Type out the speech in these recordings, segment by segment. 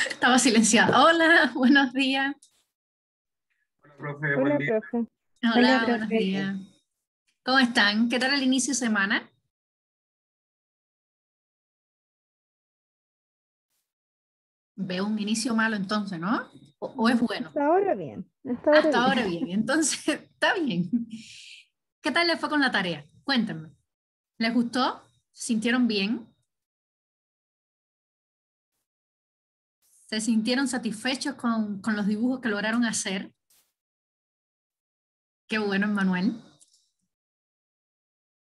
Estaba silenciada. Hola, buenos días. Hola, profe, buen Hola, día. profe. Hola, Hola, buenos profe. días. ¿Cómo están? ¿Qué tal el inicio de semana? Veo un inicio malo entonces, ¿no? ¿O es bueno? Hasta ahora bien. Hasta ahora Hasta bien. ahora bien, entonces está bien. ¿Qué tal les fue con la tarea? Cuéntenme. ¿Les gustó? ¿Se sintieron bien? ¿Se sintieron satisfechos con los dibujos que lograron hacer? Qué bueno, Manuel.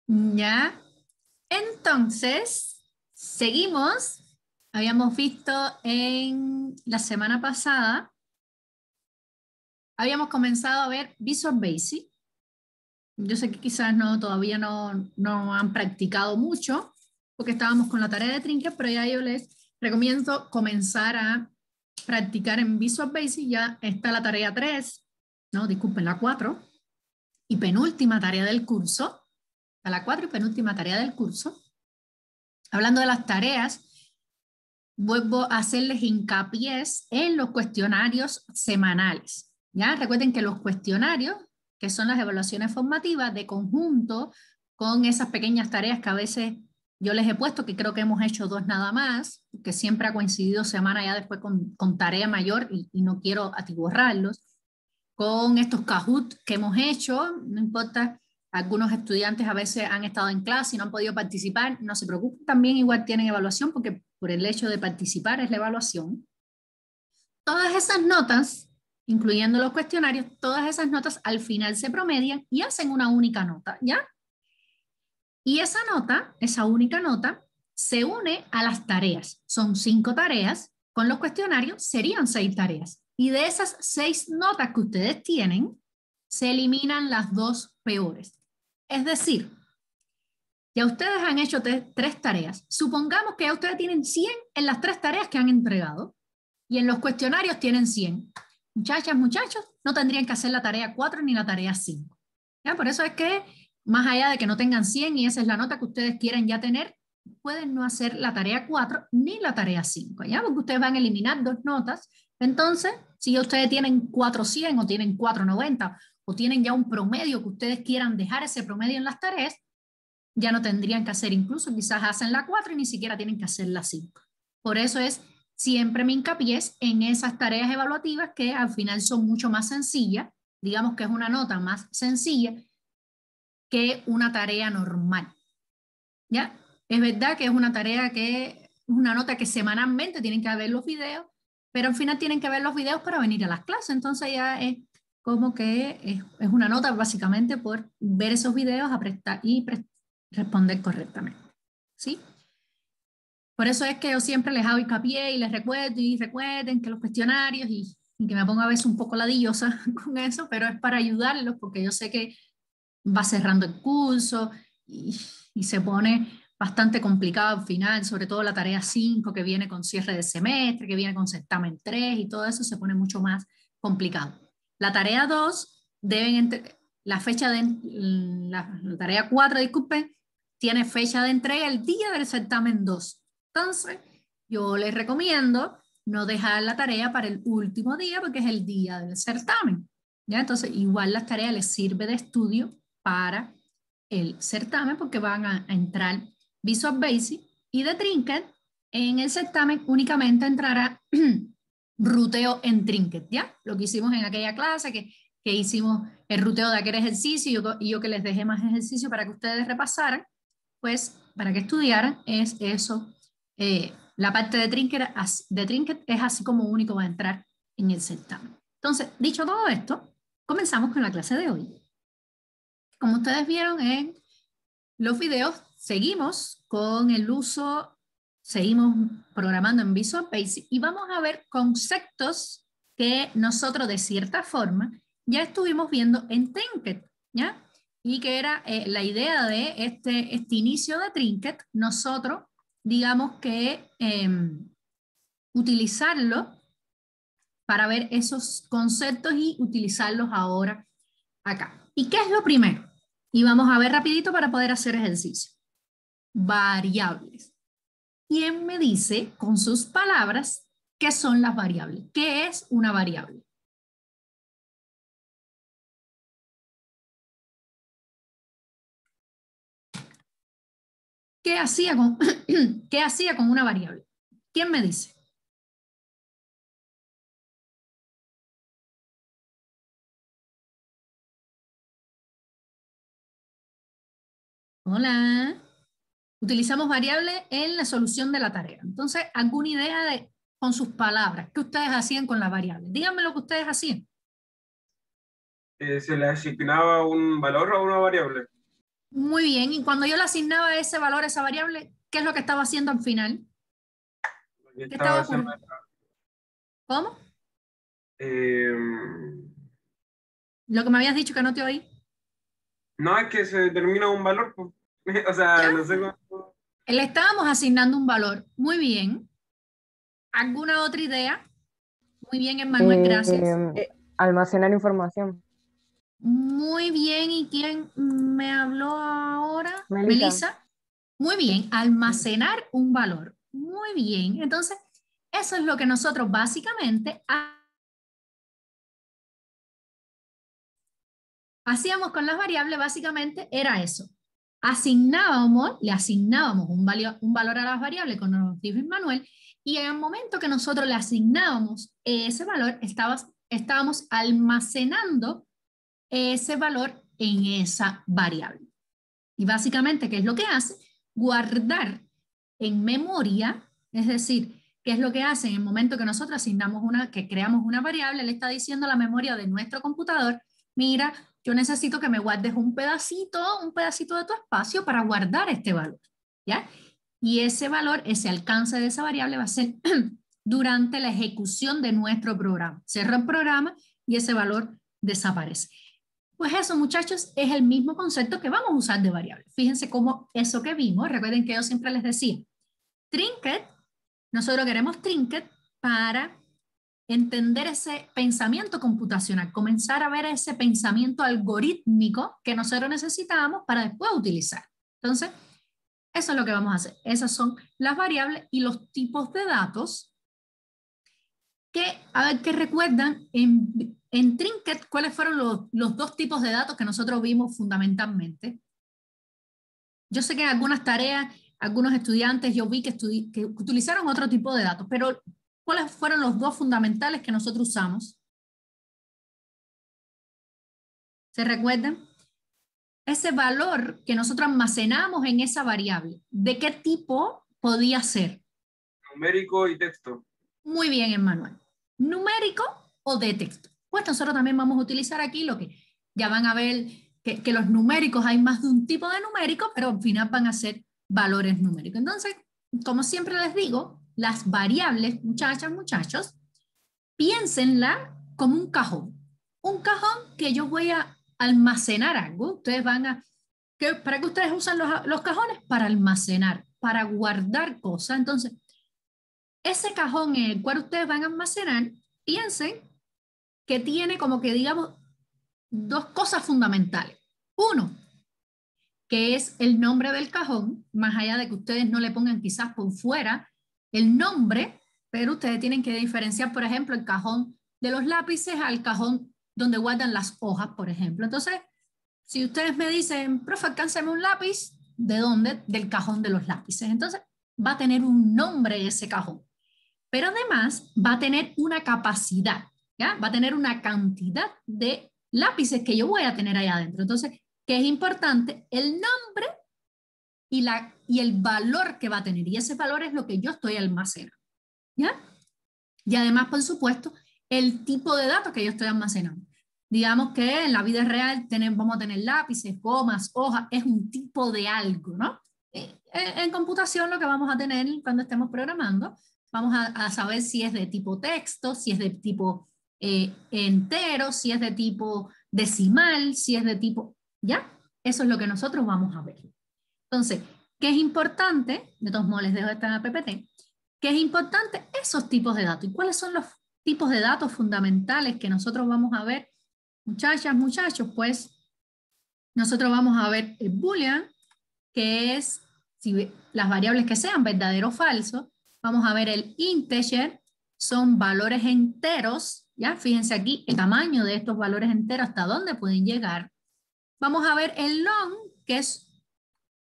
Ya. Entonces, seguimos. Habíamos visto en la semana pasada, habíamos comenzado a ver Visual Basic. Yo sé que quizás todavía no han practicado mucho, porque estábamos con la tarea de Trinket, pero ya yo les recomiendo comenzar a practicar en Visual Basic. Ya está la tarea 3, no, disculpen, la 4, y penúltima tarea del curso, a la 4 y penúltima tarea del curso. Hablando de las tareas, vuelvo a hacerles hincapié en los cuestionarios semanales. ¿Ya? Recuerden que los cuestionarios, que son las evaluaciones formativas de conjunto con esas pequeñas tareas que a veces yo les he puesto, que creo que hemos hecho 2 nada más, que siempre ha coincidido semana ya después con tarea mayor y no quiero atiborrarlos, con estos Kahoot que hemos hecho, no importa, algunos estudiantes a veces han estado en clase y no han podido participar, no se preocupen, también igual tienen evaluación porque por el hecho de participar es la evaluación. Todas esas notas, incluyendo los cuestionarios, todas esas notas al final se promedian y hacen una única nota, ¿ya? Y esa nota, esa única nota, se une a las tareas. Son 5 tareas, con los cuestionarios serían 6 tareas. Y de esas 6 notas que ustedes tienen, se eliminan las 2 peores. Es decir, ya ustedes han hecho 3 tareas. Supongamos que ya ustedes tienen 100 en las 3 tareas que han entregado y en los cuestionarios tienen 100. Muchachas, muchachos, no tendrían que hacer la tarea 4 ni la tarea 5. ¿Ya? Por eso es que, más allá de que no tengan 100 y esa es la nota que ustedes quieren ya tener, pueden no hacer la tarea 4 ni la tarea 5, ¿ya? Porque ustedes van a eliminar 2 notas. Entonces, si ya ustedes tienen 400 o tienen 490 o tienen ya un promedio que ustedes quieran dejar ese promedio en las tareas, ya no tendrían que hacer, incluso quizás hacen la 4 y ni siquiera tienen que hacer la 5. Por eso es siempre mi hincapié en esas tareas evaluativas que al final son mucho más sencillas, digamos que es una nota más sencilla que una tarea normal. ¿Ya? Es verdad que es una tarea que es una nota que semanalmente tienen que ver los videos, pero al final tienen que ver los videos para venir a las clases, entonces ya es como que es una nota básicamente por ver esos videos y responder correctamente. ¿Sí? Por eso es que yo siempre les hago hincapié y les recuerdo y recuerden que los cuestionarios y que me pongo a veces un poco ladillosa con eso, pero es para ayudarlos porque yo sé que va cerrando el curso y se pone bastante complicado al final, sobre todo la tarea 5 que viene con cierre de semestre, que viene con certamen 3 y todo eso se pone mucho más complicado. La tarea 2 la fecha de la tarea 4, disculpen, tiene fecha de entrega el día del certamen 2. Entonces, yo les recomiendo no dejar la tarea para el último día porque es el día del certamen. ¿Ya? Entonces, igual las tareas les sirve de estudio para el certamen porque van a entrar Visual Basic y de Trinket. En el certamen únicamente entrará ruteo en Trinket, ¿ya? Lo que hicimos en aquella clase, que hicimos el ruteo de aquel ejercicio y yo que les dejé más ejercicio para que ustedes repasaran, pues para que estudiaran, es eso. La parte de Trinket es así como único va a entrar en el certamen. Entonces, dicho todo esto, comenzamos con la clase de hoy. Como ustedes vieron en los videos, seguimos con el uso, seguimos programando en Visual Basic y vamos a ver conceptos que nosotros de cierta forma ya estuvimos viendo en Trinket, ¿ya? Y que era la idea de este inicio de Trinket, nosotros digamos que utilizarlo para ver esos conceptos y utilizarlos ahora acá. ¿Y qué es lo primero? Y vamos a ver rapidito para poder hacer ejercicio. Variables. ¿Quién me dice con sus palabras ¿qué son las variables? ¿Qué es una variable? ¿Qué hacía con, ¿qué hacía con una variable? ¿Quién me dice? Hola. Utilizamos variables en la solución de la tarea. Entonces, ¿alguna idea de, con sus palabras, qué ustedes hacían con la variable? Díganme lo que ustedes hacían. Se le asignaba un valor a una variable. Muy bien, y cuando yo le asignaba ese valor a esa variable, ¿qué es lo que estaba haciendo al final? Y ¿Qué estaba estaba haciendo, ocurriendo? ¿Cómo? eh, Lo que me habías dicho que no te oí. no es que se determina un valor, pues. O sea, Ya, no sé cómo. le estábamos asignando un valor. Muy bien. ¿Alguna otra idea? Muy bien, Emmanuel, gracias. Almacenar información. Muy bien, ¿y quién me habló ahora? Melissa. Melissa. Muy bien, almacenar un valor. Muy bien, entonces eso es lo que nosotros básicamente hacíamos con las variables, básicamente era eso. Le asignábamos un valor a las variables, como nos dijo Manuel, y en el momento que nosotros le asignábamos ese valor, estábamos almacenando ese valor en esa variable. Y básicamente, ¿qué es lo que hace? Guardar en memoria, es decir, ¿qué es lo que hace en el momento que nosotros que creamos una variable? Le está diciendo a la memoria de nuestro computador, mira, yo necesito que me guardes un pedacito de tu espacio para guardar este valor, ¿ya? Y ese valor, ese alcance de esa variable va a ser durante la ejecución de nuestro programa. Cierra el programa y ese valor desaparece. Pues eso, muchachos, es el mismo concepto que vamos a usar de variable. Fíjense cómo eso que vimos, recuerden que yo siempre les decía, Trinket, nosotros queremos Trinket para entender ese pensamiento computacional, comenzar a ver ese pensamiento algorítmico que nosotros necesitamos para después utilizar. Entonces, eso es lo que vamos a hacer. Esas son las variables y los tipos de datos que, a ver, que recuerdan en Trinket, ¿cuáles fueron los dos tipos de datos que nosotros vimos fundamentalmente? Yo sé que en algunas tareas, algunos estudiantes, yo vi que utilizaron otro tipo de datos, pero ¿cuáles fueron los dos fundamentales que nosotros usamos? ¿Se recuerdan? Ese valor que nosotros almacenamos en esa variable, ¿de qué tipo podía ser? Numérico y texto. Muy bien, Emmanuel. ¿Numérico o de texto? Pues nosotros también vamos a utilizar aquí lo que ya van a ver que los numéricos, hay más de un tipo de numérico, pero al final van a ser valores numéricos. Entonces, como siempre les digo, las variables, muchachas, muchachos, piénsenla como un cajón. Un cajón que yo voy a almacenar algo. Ustedes van a... ¿Para qué ustedes usan los cajones? Para almacenar, para guardar cosas. Entonces, ese cajón en el cual ustedes van a almacenar, piensen que tiene como que, digamos, dos cosas fundamentales. Uno, que es el nombre del cajón, más allá de que ustedes no le pongan quizás por fuera el nombre, pero ustedes tienen que diferenciar, por ejemplo, el cajón de los lápices al cajón donde guardan las hojas, por ejemplo. Entonces, si ustedes me dicen, profe, alcánceme un lápiz, ¿de dónde? Del cajón de los lápices. Entonces, va a tener un nombre ese cajón, pero además va a tener una capacidad, ¿ya? Va a tener una cantidad de lápices que yo voy a tener ahí adentro. Entonces, ¿qué es importante? El nombre y el valor que va a tener. Y ese valor es lo que yo estoy almacenando, ¿ya? Y además, por supuesto, el tipo de datos que yo estoy almacenando. Digamos que en la vida real vamos a tener lápices, gomas, hojas, es un tipo de algo, ¿no? En computación lo que vamos a tener cuando estemos programando, vamos a saber si es de tipo texto, si es de tipo entero, si es de tipo decimal, si es de tipo, ¿ya? Eso es lo que nosotros vamos a ver. Entonces, ¿qué es importante? De todos modos les dejo esta PPT. ¿Qué es importante? Esos tipos de datos. ¿Y cuáles son los tipos de datos fundamentales que nosotros vamos a ver? Muchachas, muchachos, pues nosotros vamos a ver el boolean, que es si las variables que sean verdadero o falso. Vamos a ver el integer, son valores enteros, ¿ya? Fíjense aquí el tamaño de estos valores enteros, hasta dónde pueden llegar. Vamos a ver el long, que es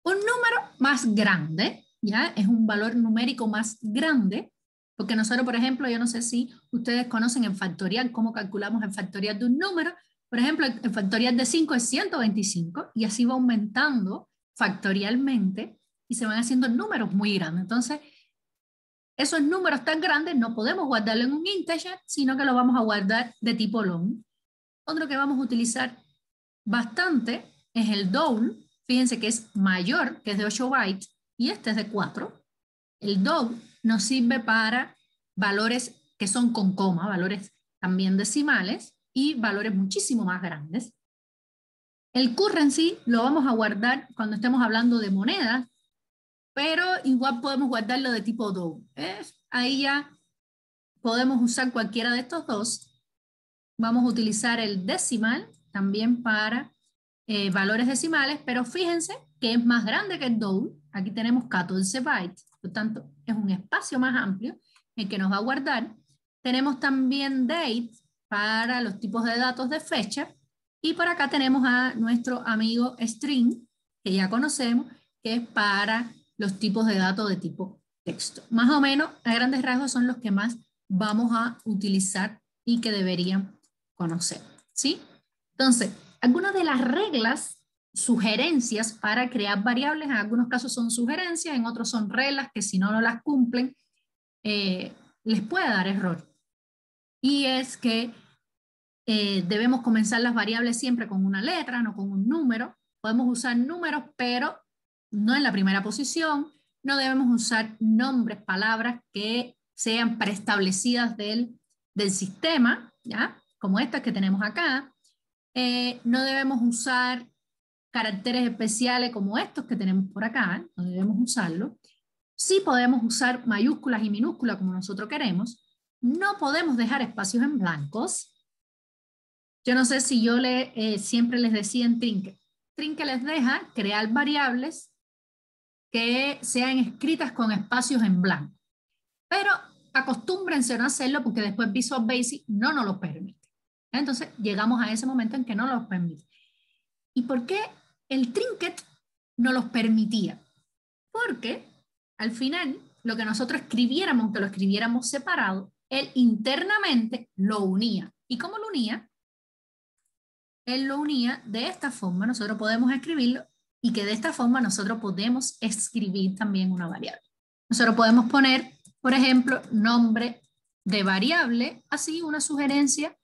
un número más grande, ¿ya? Es un valor numérico más grande, porque nosotros, por ejemplo, yo no sé si ustedes conocen en factorial, cómo calculamos el factorial de un número. Por ejemplo, el factorial de 5 es 125, y así va aumentando factorialmente, y se van haciendo números muy grandes. Entonces, esos números tan grandes no podemos guardarlo en un integer, sino que lo vamos a guardar de tipo long. Otro que vamos a utilizar bastante es el double. Fíjense que es mayor, que es de 8 bytes, y este es de 4. El double nos sirve para valores que son con coma, valores también decimales, y valores muchísimo más grandes. El currency lo vamos a guardar cuando estemos hablando de monedas, pero igual podemos guardarlo de tipo double. Ahí ya podemos usar cualquiera de estos dos. Vamos a utilizar el decimal también para valores decimales, pero fíjense que es más grande que el double. Aquí tenemos 14 bytes, por lo tanto es un espacio más amplio el que nos va a guardar. Tenemos también date para los tipos de datos de fecha, y por acá tenemos a nuestro amigo string, que ya conocemos, que es para los tipos de datos de tipo texto. Más o menos, a grandes rasgos, son los que más vamos a utilizar y que deberían conocer, ¿sí? Entonces, algunas de las reglas, sugerencias para crear variables, en algunos casos son sugerencias, en otros son reglas que si no las cumplen, les puede dar error. Y es que debemos comenzar las variables siempre con una letra, no con un número. Podemos usar números, pero no en la primera posición. No debemos usar nombres, palabras que sean preestablecidas del sistema, ¿ya? Como estas que tenemos acá. No debemos usar caracteres especiales como estos que tenemos por acá, no debemos usarlo. Sí podemos usar mayúsculas y minúsculas como nosotros queremos. No podemos dejar espacios en blancos. Yo no sé si yo siempre les decía en Trinket. Trinket les deja crear variables que sean escritas con espacios en blanco. Pero acostúmbrense a no hacerlo porque después Visual Basic no nos lo permite. Entonces llegamos a ese momento en que no nos permite. ¿Y por qué el Trinket no los permitía? Porque al final lo que nosotros escribiéramos, aunque lo escribiéramos separado, él internamente lo unía. ¿Y cómo lo unía? Él lo unía de esta forma, nosotros podemos escribirlo, y que de esta forma nosotros podemos escribir también una variable. Nosotros podemos poner, por ejemplo, nombre de variable, así una sugerencia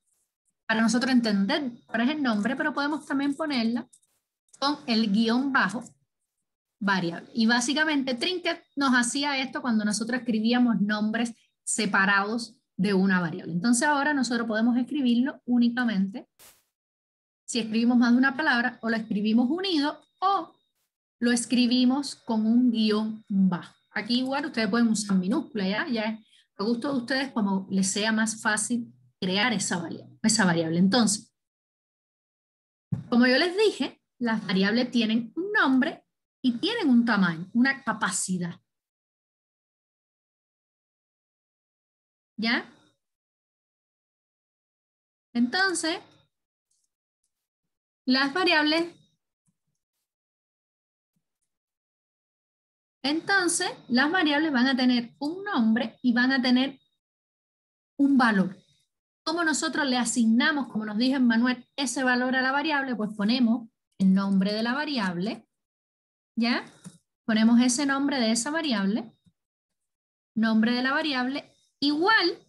para nosotros entender cuál es el nombre, pero podemos también ponerla con el guión bajo variable. Y básicamente Trinket nos hacía esto cuando nosotros escribíamos nombres separados de una variable. Entonces ahora nosotros podemos escribirlo únicamente si escribimos más de una palabra, o lo escribimos unido, o lo escribimos con un guión bajo. Aquí igual ustedes pueden usar minúscula, ya es a gusto de ustedes como les sea más fácil crear esa variable. Entonces, como yo les dije, las variables tienen un nombre y tienen un tamaño, una capacidad. ¿Ya? Entonces, las variables van a tener un nombre y van a tener un valor. ¿Cómo nosotros le asignamos, como nos dijo Manuel, ese valor a la variable? Pues ponemos el nombre de la variable, ¿ya? Ponemos ese nombre de esa variable, nombre de la variable, igual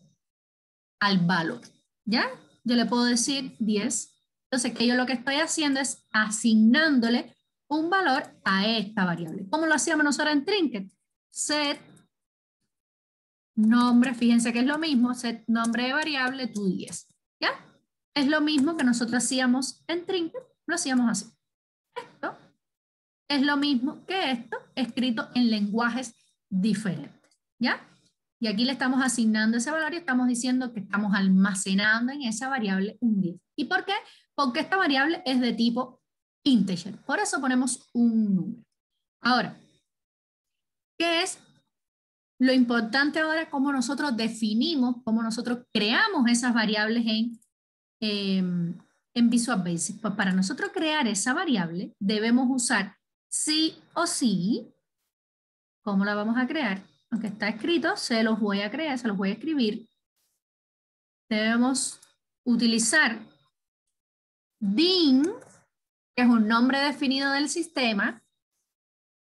al valor, ¿ya? Yo le puedo decir 10. Entonces, que yo lo que estoy haciendo es asignándole un valor a esta variable. ¿Cómo lo hacíamos nosotros en Trinket? Set nombre, fíjense que es lo mismo, set nombre de variable, tu 10. ¿Ya? Es lo mismo que nosotros hacíamos en Trinket, lo hacíamos así. Esto es lo mismo que esto, escrito en lenguajes diferentes. ¿Ya? Y aquí le estamos asignando ese valor y estamos diciendo que estamos almacenando en esa variable un 10. ¿Y por qué? Porque esta variable es de tipo integer. Por eso ponemos un número. Ahora, ¿qué es Lo importante ahora es cómo nosotros definimos, cómo nosotros creamos esas variables en Visual Basic. Pues para nosotros crear esa variable debemos usar sí o sí. ¿Cómo la vamos a crear? Aunque está escrito, se los voy a crear, se los voy a escribir. Debemos utilizar DIN, que es un nombre definido del sistema.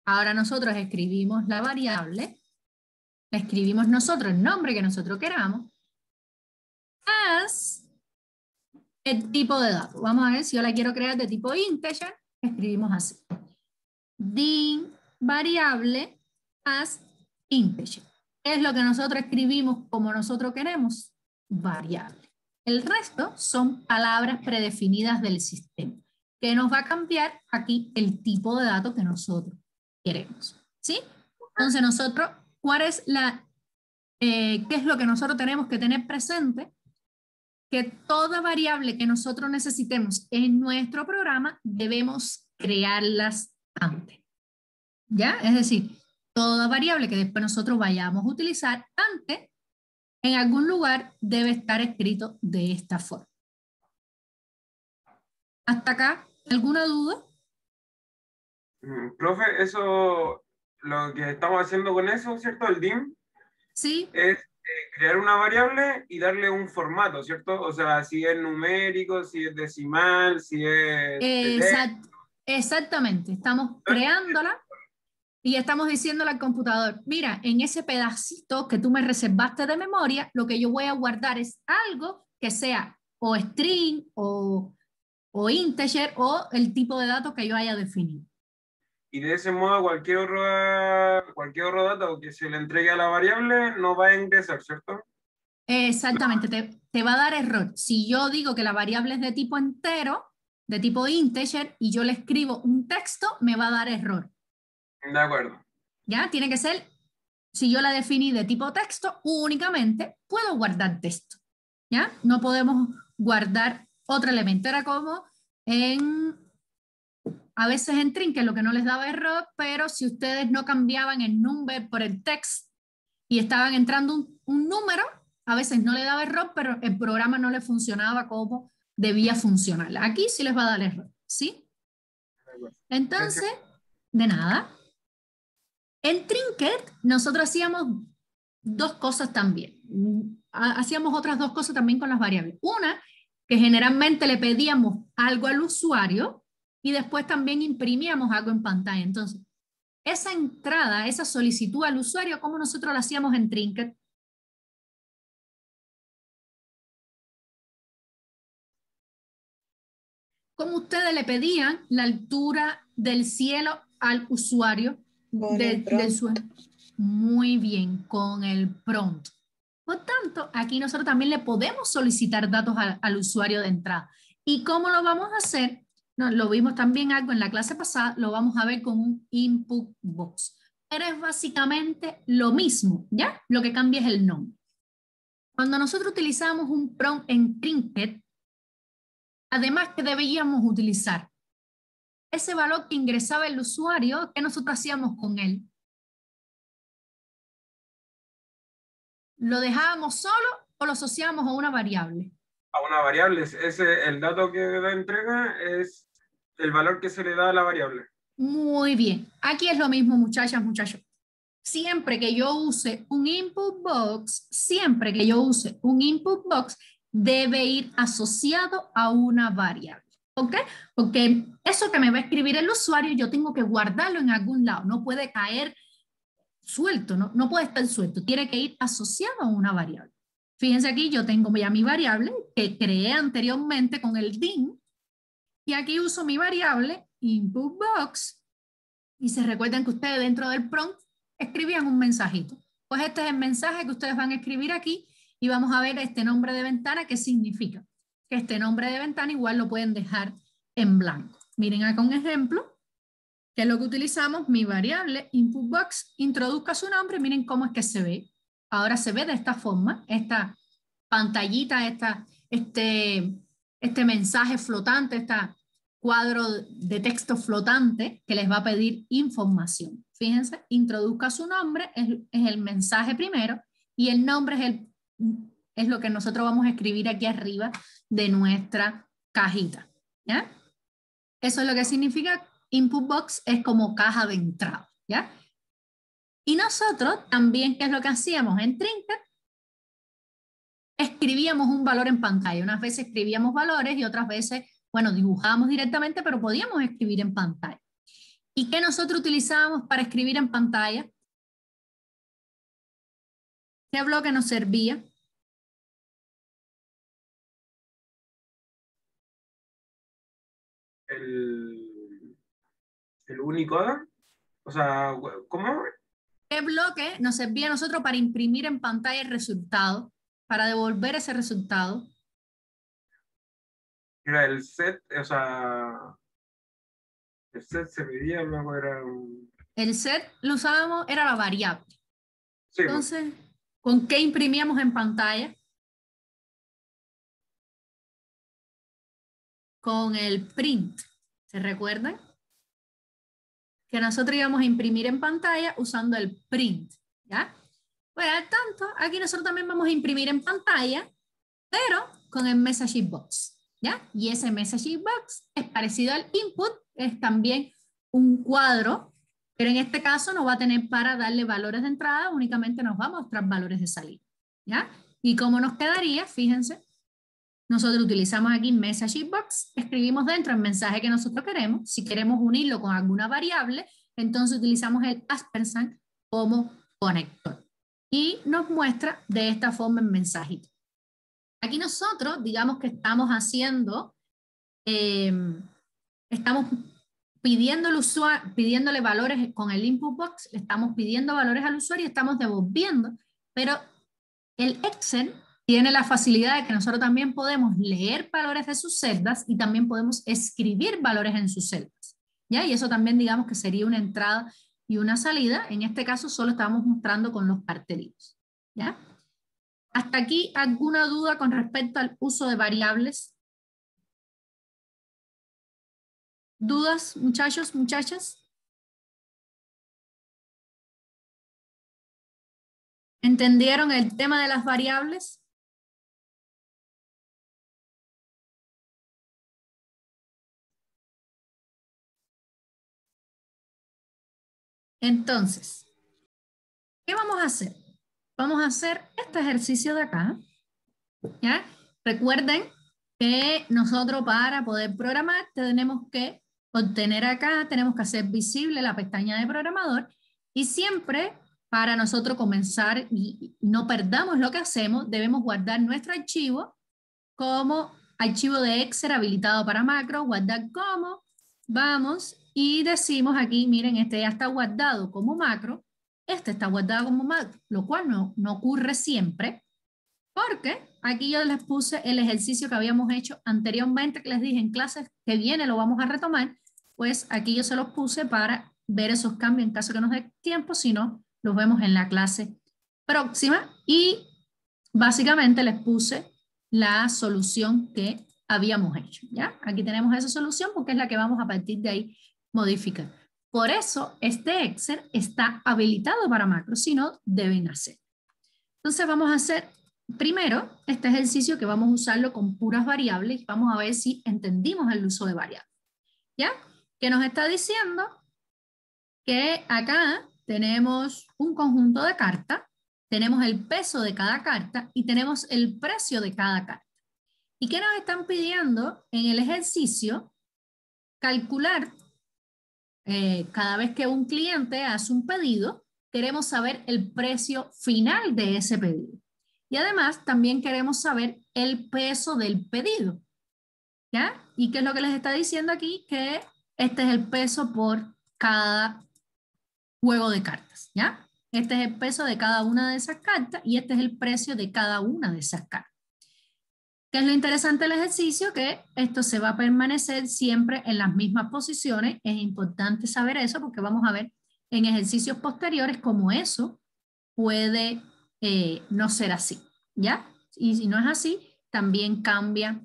Ahora nosotros escribimos la variable, la escribimos nosotros el nombre que nosotros queramos, as el tipo de dato. Vamos a ver si yo la quiero crear de tipo integer, escribimos así. DIN variable as integer. Es lo que nosotros escribimos como nosotros queremos, variable. El resto son palabras predefinidas del sistema, que nos va a cambiar aquí el tipo de datos que nosotros queremos. ¿Sí? Entonces nosotros, ¿cuál es qué es lo que nosotros tenemos que tener presente? Que toda variable que nosotros necesitemos en nuestro programa debemos crearlas antes. ¿Ya? Es decir, toda variable que después nosotros vayamos a utilizar antes, en algún lugar debe estar escrito de esta forma. ¿Hasta acá alguna duda? Profe, eso, lo que estamos haciendo con eso, ¿cierto? El DIM, Sí. es crear una variable y darle un formato, ¿cierto? O sea, si es numérico, si es decimal, si es de texto. Exactamente. Estamos creándola y estamos diciéndole al computador, mira, en ese pedacito que tú me reservaste de memoria, lo que yo voy a guardar es algo que sea o string o integer o el tipo de datos que yo haya definido. Y de ese modo cualquier otro dato que se le entregue a la variable no va a ingresar, ¿cierto? Exactamente, te va a dar error. Si yo digo que la variable es de tipo entero, de tipo integer, y yo le escribo un texto, me va a dar error. De acuerdo. ¿Ya? Tiene que ser, si yo la definí de tipo texto, únicamente puedo guardar texto. ¿Ya? No podemos guardar otro elemento. Era como a veces en Trinket lo que no les daba error, pero si ustedes no cambiaban el number por el text y estaban entrando un número, a veces no le daba error, pero el programa no le funcionaba como debía funcionar. Aquí sí les va a dar error, ¿sí? Entonces, de nada. En Trinket nosotros hacíamos dos cosas también. Hacíamos otras dos cosas también con las variables. Una, que generalmente le pedíamos algo al usuario y después también imprimíamos algo en pantalla. Entonces, esa entrada, esa solicitud al usuario, ¿cómo nosotros la hacíamos en Trinket? ¿Cómo ustedes le pedían la altura del cielo al usuario? Del suelo? Muy bien, con el prompt. Por tanto, aquí nosotros también le podemos solicitar datos al usuario de entrada. ¿Y cómo lo vamos a hacer? No, lo vimos también algo en la clase pasada, lo vamos a ver con un input box. Pero es básicamente lo mismo, ¿ya? Lo que cambia es el nombre. Cuando nosotros utilizamos un prompt en Trinket, además que debíamos utilizar ese valor que ingresaba el usuario, ¿qué nosotros hacíamos con él? ¿Lo dejábamos solo o lo asociábamos a una variable? A una variable, el dato que da entrega es el valor que se le da a la variable. Muy bien. Aquí es lo mismo, muchachas, muchachos. Siempre que yo use un input box, debe ir asociado a una variable. ¿Ok? Porque eso que me va a escribir el usuario, yo tengo que guardarlo en algún lado. No puede caer suelto, no puede estar suelto. Tiene que ir asociado a una variable. Fíjense aquí, yo tengo ya mi variable que creé anteriormente con el DIN. Y aquí uso mi variable input box. Y se recuerdan que ustedes dentro del prompt escribían un mensajito. Pues este es el mensaje que ustedes van a escribir aquí y vamos a ver este nombre de ventana, ¿qué significa? Que este nombre de ventana igual lo pueden dejar en blanco. Miren acá un ejemplo, que es lo que utilizamos, mi variable input box, introduzca su nombre, miren cómo es que se ve. Ahora se ve de esta forma, esta pantallita, este mensaje flotante, cuadro de texto flotante que les va a pedir información. Fíjense, introduzca su nombre, es el mensaje primero, y el nombre es lo que nosotros vamos a escribir aquí arriba de nuestra cajita. ¿Ya? Eso es lo que significa input box, es como caja de entrada. ¿Ya? Y nosotros también, ¿qué es lo que hacíamos en Trinket? Escribíamos un valor en pantalla. Unas veces escribíamos valores y otras veces, bueno, dibujábamos directamente, pero podíamos escribir en pantalla. ¿Y qué nosotros utilizábamos para escribir en pantalla? ¿Qué bloque nos servía? El Unicode. O sea, ¿cómo? ¿Qué bloque nos servía a nosotros para imprimir en pantalla el resultado? Para devolver ese resultado. Era el set, o sea, el set se pedía, luego era un... El set lo usábamos, era la variable. Sí, entonces, ¿con qué imprimíamos en pantalla? Con el print. ¿Se recuerdan? Que nosotros íbamos a imprimir en pantalla usando el print. ¿Ya? Pues al tanto, aquí nosotros también vamos a imprimir en pantalla, pero con el messaging box. ¿Ya? Y ese messaging box es parecido al input, es también un cuadro, pero en este caso no va a tener para darle valores de entrada, únicamente nos va a mostrar valores de salida. ¿Ya? ¿Y cómo nos quedaría? Fíjense, nosotros utilizamos aquí messaging box, escribimos dentro el mensaje que nosotros queremos. Si queremos unirlo con alguna variable, entonces utilizamos el ampersand como conector. Y nos muestra de esta forma el mensajito. Aquí nosotros, digamos que estamos haciendo, estamos pidiéndole valores con el input box, le estamos pidiendo valores al usuario y estamos devolviendo, pero el Excel tiene la facilidad de que nosotros también podemos leer valores de sus celdas y también podemos escribir valores en sus celdas. ¿Ya? Y eso también digamos que sería una entrada y una salida. En este caso solo estamos mostrando con los cartelitos. ¿Ya? ¿Hasta aquí alguna duda con respecto al uso de variables? ¿Dudas, muchachos, muchachas? ¿Entendieron el tema de las variables? Entonces, ¿qué vamos a hacer? Vamos a hacer este ejercicio de acá. ¿Ya? Recuerden que nosotros para poder programar tenemos que obtener acá, tenemos que hacer visible la pestaña de programador y siempre para nosotros comenzar y no perdamos lo que hacemos, debemos guardar nuestro archivo como archivo de Excel habilitado para macro, guardar como, vamos y decimos aquí, miren, este ya está guardado como macro, este está guardado como macro, lo cual no ocurre siempre, porque aquí yo les puse el ejercicio que habíamos hecho anteriormente, que les dije en clases que viene lo vamos a retomar, pues aquí yo se los puse para ver esos cambios en caso que nos dé tiempo, si no, los vemos en la clase próxima y básicamente les puse la solución que habíamos hecho, ¿ya? Aquí tenemos esa solución porque es la que vamos a partir de ahí modificar. Por eso este Excel está habilitado para macros, si no, deben hacer. Entonces vamos a hacer primero este ejercicio que vamos a usarlo con puras variables. Vamos a ver si entendimos el uso de variables. ¿Ya? Que nos está diciendo que acá tenemos un conjunto de cartas, tenemos el peso de cada carta y tenemos el precio de cada carta. ¿Y qué nos están pidiendo en el ejercicio? Calcular cada vez que un cliente hace un pedido, queremos saber el precio final de ese pedido. Y además también queremos saber el peso del pedido. ¿Ya? ¿Y qué es lo que les está diciendo aquí? Que este es el peso por cada juego de cartas. ¿Ya? Este es el peso de cada una de esas cartas y este es el precio de cada una de esas cartas. ¿Qué es lo interesante del ejercicio? Que esto se va a permanecer siempre en las mismas posiciones. Es importante saber eso porque vamos a ver en ejercicios posteriores cómo eso puede no ser así, ¿ya? Y si no es así, también cambia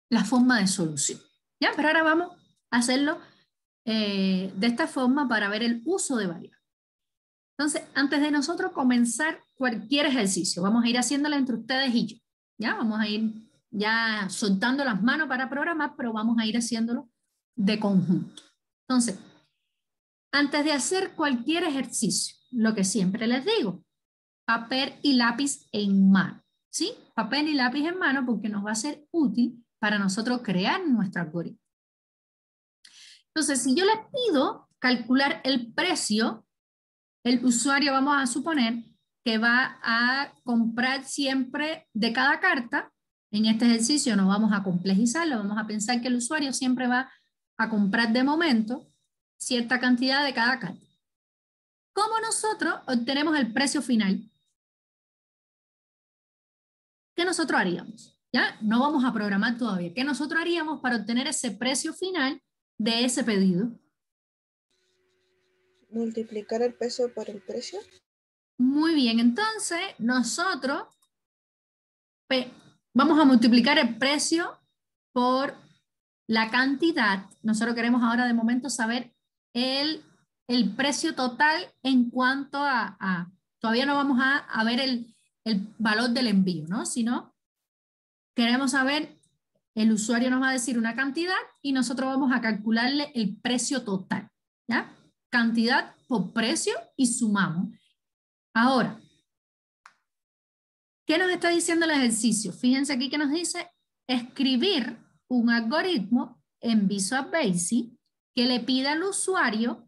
la forma de solución. ¿Ya? Pero ahora vamos a hacerlo de esta forma para ver el uso de variables. Entonces, antes de nosotros comenzar cualquier ejercicio, vamos a ir haciéndolo entre ustedes y yo. ¿Ya? Vamos a ir ya soltando las manos para programar, pero vamos a ir haciéndolo de conjunto. Entonces, antes de hacer cualquier ejercicio, lo que siempre les digo, papel y lápiz en mano. ¿Sí? Papel y lápiz en mano porque nos va a ser útil para nosotros crear nuestro algoritmo. Entonces, si yo les pido calcular el precio, el usuario, vamos a suponer que va a comprar siempre de cada carta. En este ejercicio no vamos a complejizarlo, vamos a pensar que el usuario siempre va a comprar de momento cierta cantidad de cada carta. ¿Cómo nosotros obtenemos el precio final? ¿Qué nosotros haríamos? ¿Ya? No vamos a programar todavía. ¿Qué nosotros haríamos para obtener ese precio final de ese pedido? Multiplicar el peso por el precio. Muy bien, entonces nosotros vamos a multiplicar el precio por la cantidad. Nosotros queremos ahora de momento saber el precio total en cuanto a todavía no vamos a ver el valor del envío, ¿no? Sino queremos saber, el usuario nos va a decir una cantidad y nosotros vamos a calcularle el precio total, ¿ya? Cantidad por precio y sumamos. Ahora, ¿qué nos está diciendo el ejercicio? Fíjense aquí que nos dice escribir un algoritmo en Visual Basic que le pida al usuario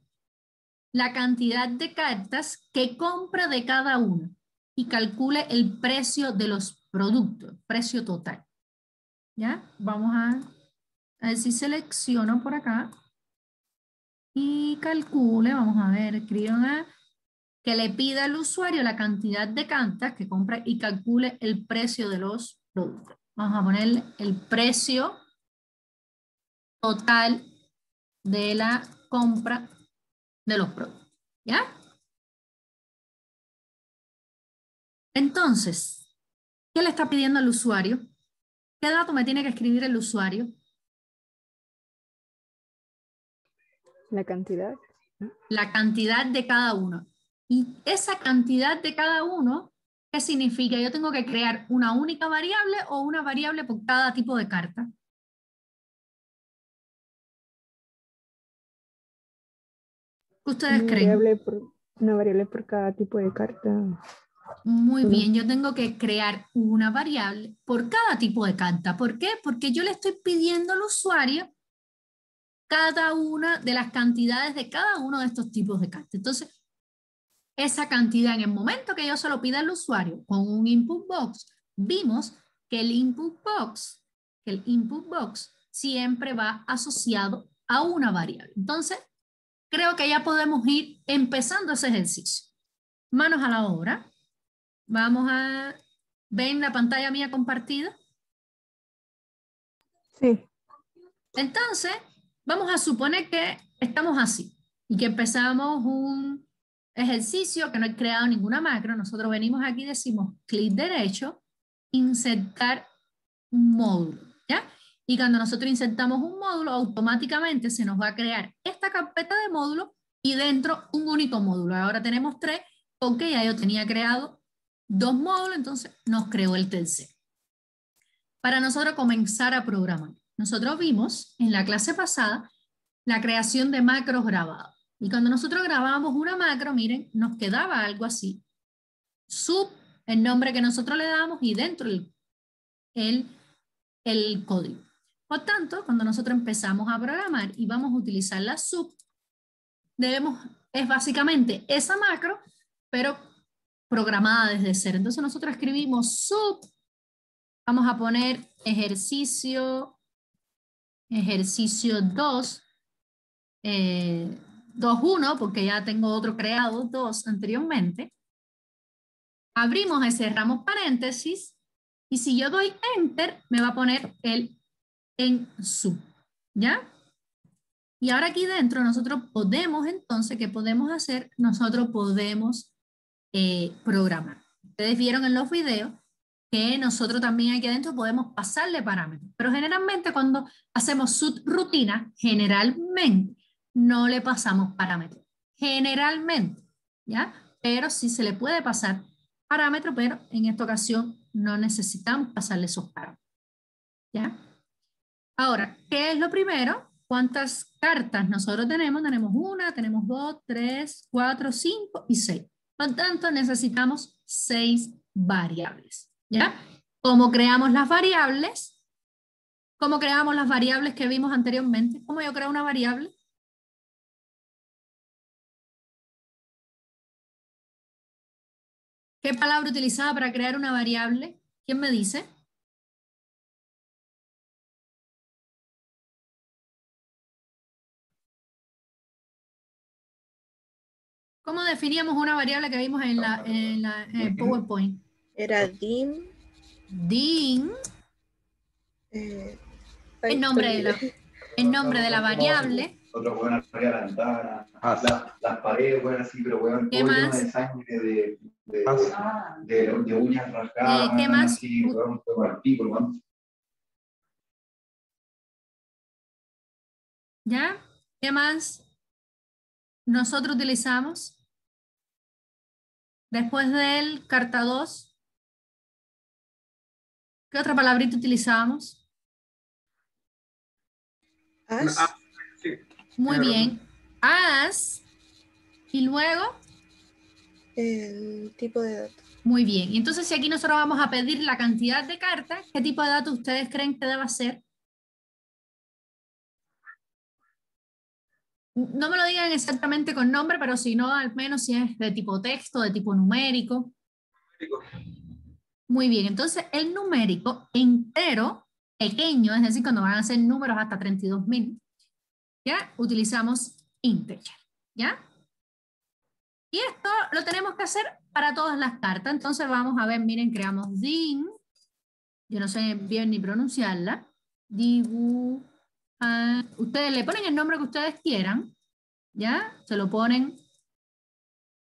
la cantidad de cartas que compra de cada una y calcule el precio de los productos, precio total. ¿Ya? Vamos a ver si selecciono por acá y calcule, vamos a ver, escriban que le pida al usuario la cantidad de cartas que compra y calcule el precio de los productos. Vamos a ponerle el precio total de la compra de los productos. ¿Ya? Entonces, ¿qué le está pidiendo al usuario? ¿Qué dato me tiene que escribir el usuario? La cantidad. La cantidad de cada uno. Y esa cantidad de cada uno, ¿qué significa? Yo tengo que crear una única variable o una variable por cada tipo de carta. ¿Qué ustedes creen? Una variable por cada tipo de carta. Muy bien, yo tengo que crear una variable por cada tipo de carta. ¿Por qué? Porque yo le estoy pidiendo al usuario cada una de las cantidades de cada uno de estos tipos de cartas. Entonces, esa cantidad en el momento que yo se lo pida al usuario con un input box, vimos que el input box siempre va asociado a una variable. Entonces, creo que ya podemos ir empezando ese ejercicio. Manos a la obra. Vamos a ver la pantalla mía compartida. Sí. Entonces, vamos a suponer que estamos así y que empezamos un ejercicio que no he creado ninguna macro. Nosotros venimos aquí y decimos clic derecho, insertar un módulo, ¿ya? Y cuando nosotros insertamos un módulo, automáticamente se nos va a crear esta carpeta de módulos y dentro un único módulo. Ahora tenemos 3 porque ya yo tenía creado 2 módulos, entonces nos creó el tercero. Para nosotros comenzar a programar, nosotros vimos en la clase pasada la creación de macros grabados. Y cuando nosotros grabábamos una macro, miren, nos quedaba algo así. Sub, el nombre que nosotros le damos y dentro el código. Por tanto, cuando nosotros empezamos a programar y vamos a utilizar la sub, es básicamente esa macro, pero programada desde cero. Entonces nosotros escribimos sub, vamos a poner ejercicio 2, 2.1, porque ya tengo otro creado, 2 anteriormente. Abrimos y cerramos paréntesis, y si yo doy enter, me va a poner el en sub, ¿ya? Y ahora aquí dentro nosotros podemos, entonces, ¿qué podemos hacer? Nosotros podemos programar. Ustedes vieron en los videos que nosotros también aquí adentro podemos pasarle parámetros. Pero generalmente cuando hacemos subrutina, generalmente no le pasamos parámetros. Generalmente, ¿ya? Pero sí se le puede pasar parámetros, pero en esta ocasión no necesitamos pasarle esos parámetros, ¿ya? Ahora, ¿qué es lo primero? ¿Cuántas cartas nosotros tenemos? Tenemos 1, tenemos 2, 3, 4, 5 y 6. Por lo tanto, necesitamos 6 variables, ¿ya? ¿Cómo creamos las variables? ¿Cómo creamos las variables que vimos anteriormente? ¿Cómo yo creo una variable? ¿Qué palabra utilizaba para crear una variable? ¿Quién me dice? ¿Cómo definíamos una variable que vimos en el PowerPoint? Era dim. Dim. El nombre de la variable. Otros pueden arriba la ventana, las paredes pueden así, pero pueden ¿Qué más? de sangre, de uñas rasgadas, ¿Qué más? así, un poco artículo, ¿Ya? ¿Qué más nosotros utilizamos? Después del carta 2, ¿qué otra palabrita utilizamos? As. Sí. Muy bien. As. Y luego. El tipo de dato. Muy bien. Y entonces, si aquí nosotros vamos a pedir la cantidad de cartas, ¿qué tipo de dato ustedes creen que deba ser? No me lo digan exactamente con nombre, pero si no, al menos si es de tipo texto, de tipo numérico. Muy bien, entonces el numérico entero, pequeño, es decir, cuando van a ser números hasta 32.000, ¿ya? Utilizamos integer, ¿ya? Y esto lo tenemos que hacer para todas las cartas. Entonces vamos a ver, miren, creamos dim, yo no sé bien ni pronunciarla, dibu. Ustedes le ponen el nombre que ustedes quieran, ¿ya? Se lo ponen.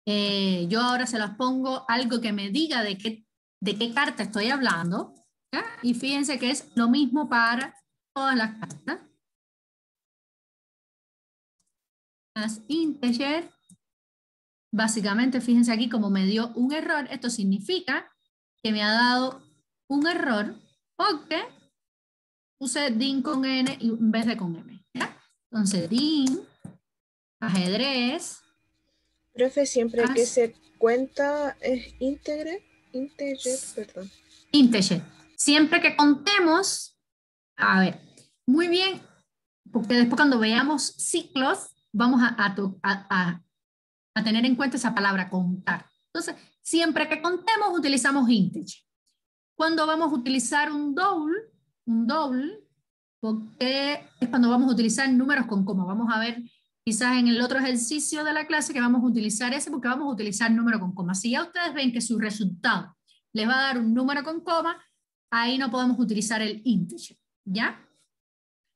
Yo ahora se las pongo algo que me diga de qué carta estoy hablando, ¿ya? Y fíjense que es lo mismo para todas las cartas. As integer. Básicamente, fíjense aquí como me dio un error. Esto significa que me ha dado un error porque puse dim con n en vez de con m, ¿ya? Entonces, dim, ajedrez. Profe, siempre que se cuenta es integer, perdón. Integer. Siempre que contemos, a ver, muy bien, porque después cuando veamos ciclos, vamos a tener en cuenta esa palabra contar. Entonces, siempre que contemos, utilizamos integer. Cuando vamos a utilizar un double, porque es cuando vamos a utilizar números con coma. Vamos a ver quizás en el otro ejercicio de la clase que vamos a utilizar ese porque vamos a utilizar número con coma. Si ya ustedes ven que su resultado les va a dar un número con coma, ahí no podemos utilizar el integer, ¿ya?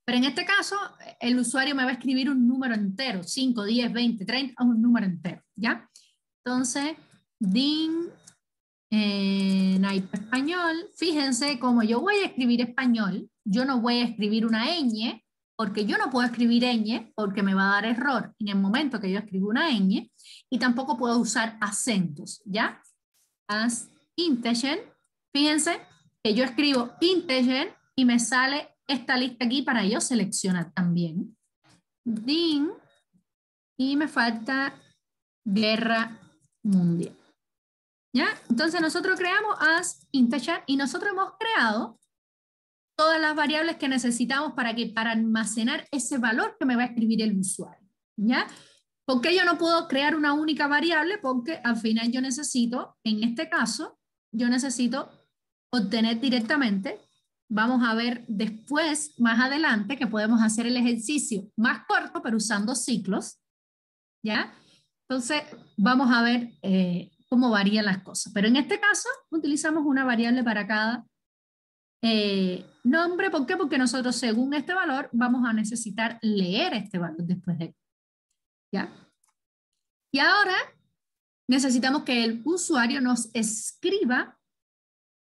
Pero en este caso, el usuario me va a escribir un número entero, 5, 10, 20, 30, un número entero, ¿ya? Entonces, dim en español, fíjense cómo yo voy a escribir español, yo no voy a escribir una ñ, porque yo no puedo escribir ñ, porque me va a dar error en el momento que yo escribo una ñ, y tampoco puedo usar acentos, ¿ya? As integer, fíjense que yo escribo integer y me sale esta lista aquí para yo seleccionar también. Dim, y me falta guerra mundial. ¿Ya? Entonces nosotros creamos as integer y nosotros hemos creado todas las variables que necesitamos para almacenar ese valor que me va a escribir el usuario. ¿Ya? ¿Por qué yo no puedo crear una única variable? Porque al final yo necesito, en este caso, yo necesito obtener directamente. Vamos a ver después, más adelante, que podemos hacer el ejercicio más corto, pero usando ciclos. ¿Ya? Entonces, vamos a ver cómo varían las cosas. Pero en este caso, utilizamos una variable para cada nombre. ¿Por qué? Porque nosotros, según este valor, vamos a necesitar leer este valor después de. ¿Ya? Y ahora necesitamos que el usuario nos escriba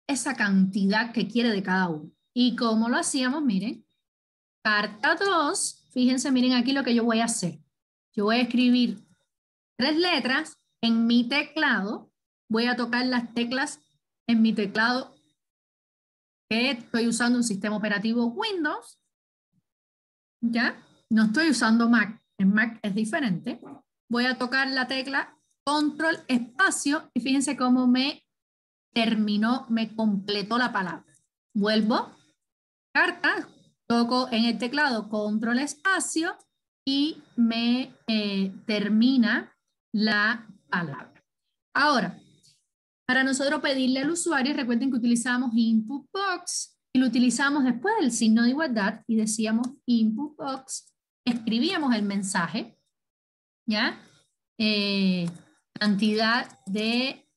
esa cantidad que quiere de cada uno. ¿Y cómo lo hacíamos? Miren, carta 2, fíjense, miren aquí lo que yo voy a hacer. Yo voy a escribir 3 letras en mi teclado, voy a tocar las teclas en mi teclado que estoy usando un sistema operativo Windows, ¿ya? No estoy usando Mac, en Mac es diferente. Voy a tocar la tecla control espacio y fíjense cómo me terminó, me completó la palabra. Vuelvo, carta, toco en el teclado control espacio y me termina la palabra. Ahora, para nosotros pedirle al usuario, recuerden que utilizamos input box y lo utilizamos después del signo de igualdad y decíamos input box, escribíamos el mensaje, ¿ya? Cantidad de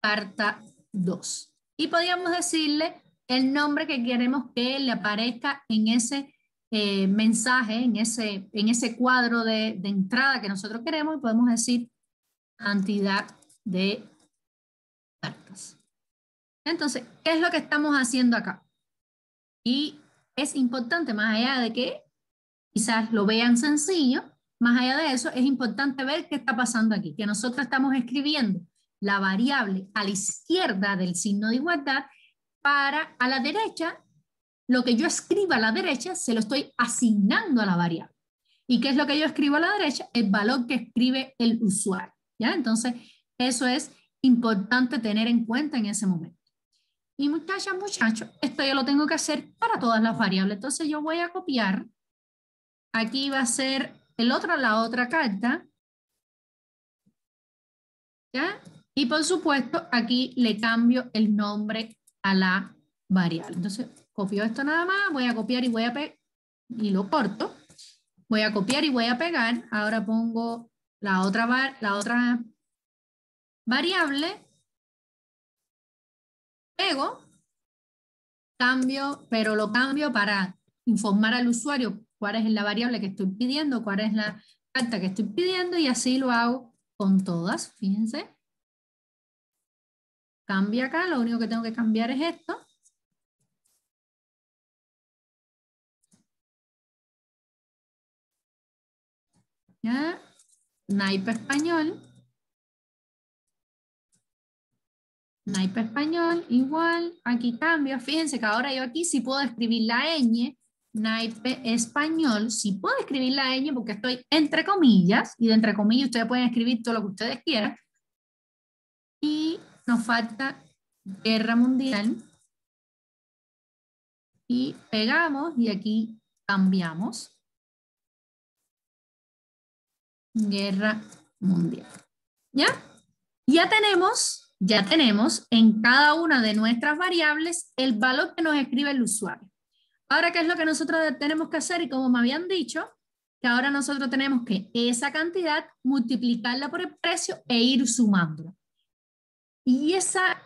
carta 2. Y podíamos decirle el nombre que queremos que le aparezca en ese mensaje, en ese cuadro de entrada que nosotros queremos, y podemos decir cantidad de cartas. Entonces, ¿qué es lo que estamos haciendo acá? Y es importante, más allá de que quizás lo vean sencillo, más allá de eso, es importante ver qué está pasando aquí, que nosotros estamos escribiendo la variable a la izquierda del signo de igualdad, para a la derecha, lo que yo escriba a la derecha se lo estoy asignando a la variable. ¿Y qué es lo que yo escribo a la derecha? El valor que escribe el usuario, ¿ya? Entonces, eso es importante tener en cuenta en ese momento. Y muchachas, muchachos, esto yo lo tengo que hacer para todas las variables. Entonces yo voy a copiar. Aquí va a ser la otra carta. ¿Ya? Y por supuesto, aquí le cambio el nombre a la variable. Entonces, copio esto nada más, voy a copiar y voy a pegar, y lo corto. Voy a copiar y voy a pegar. Ahora pongo la otra variable. Pego, cambio, pero lo cambio para informar al usuario cuál es la variable que estoy pidiendo, cuál es la carta que estoy pidiendo, y así lo hago con todas. Fíjense. Cambia acá, lo único que tengo que cambiar es esto. ¿Ya? Naipe español. Naipe español, igual, aquí cambio. Fíjense que ahora yo aquí sí puedo escribir la ñ, naipe español, sí puedo escribir la ñ porque estoy entre comillas, y de entre comillas ustedes pueden escribir todo lo que ustedes quieran. Y nos falta guerra mundial. Y pegamos y aquí cambiamos. Guerra mundial. ¿Ya? Ya tenemos en cada una de nuestras variables el valor que nos escribe el usuario. Ahora, ¿qué es lo que nosotros tenemos que hacer? Y como me habían dicho, que ahora nosotros tenemos que esa cantidad multiplicarla por el precio e ir sumándola. Y esa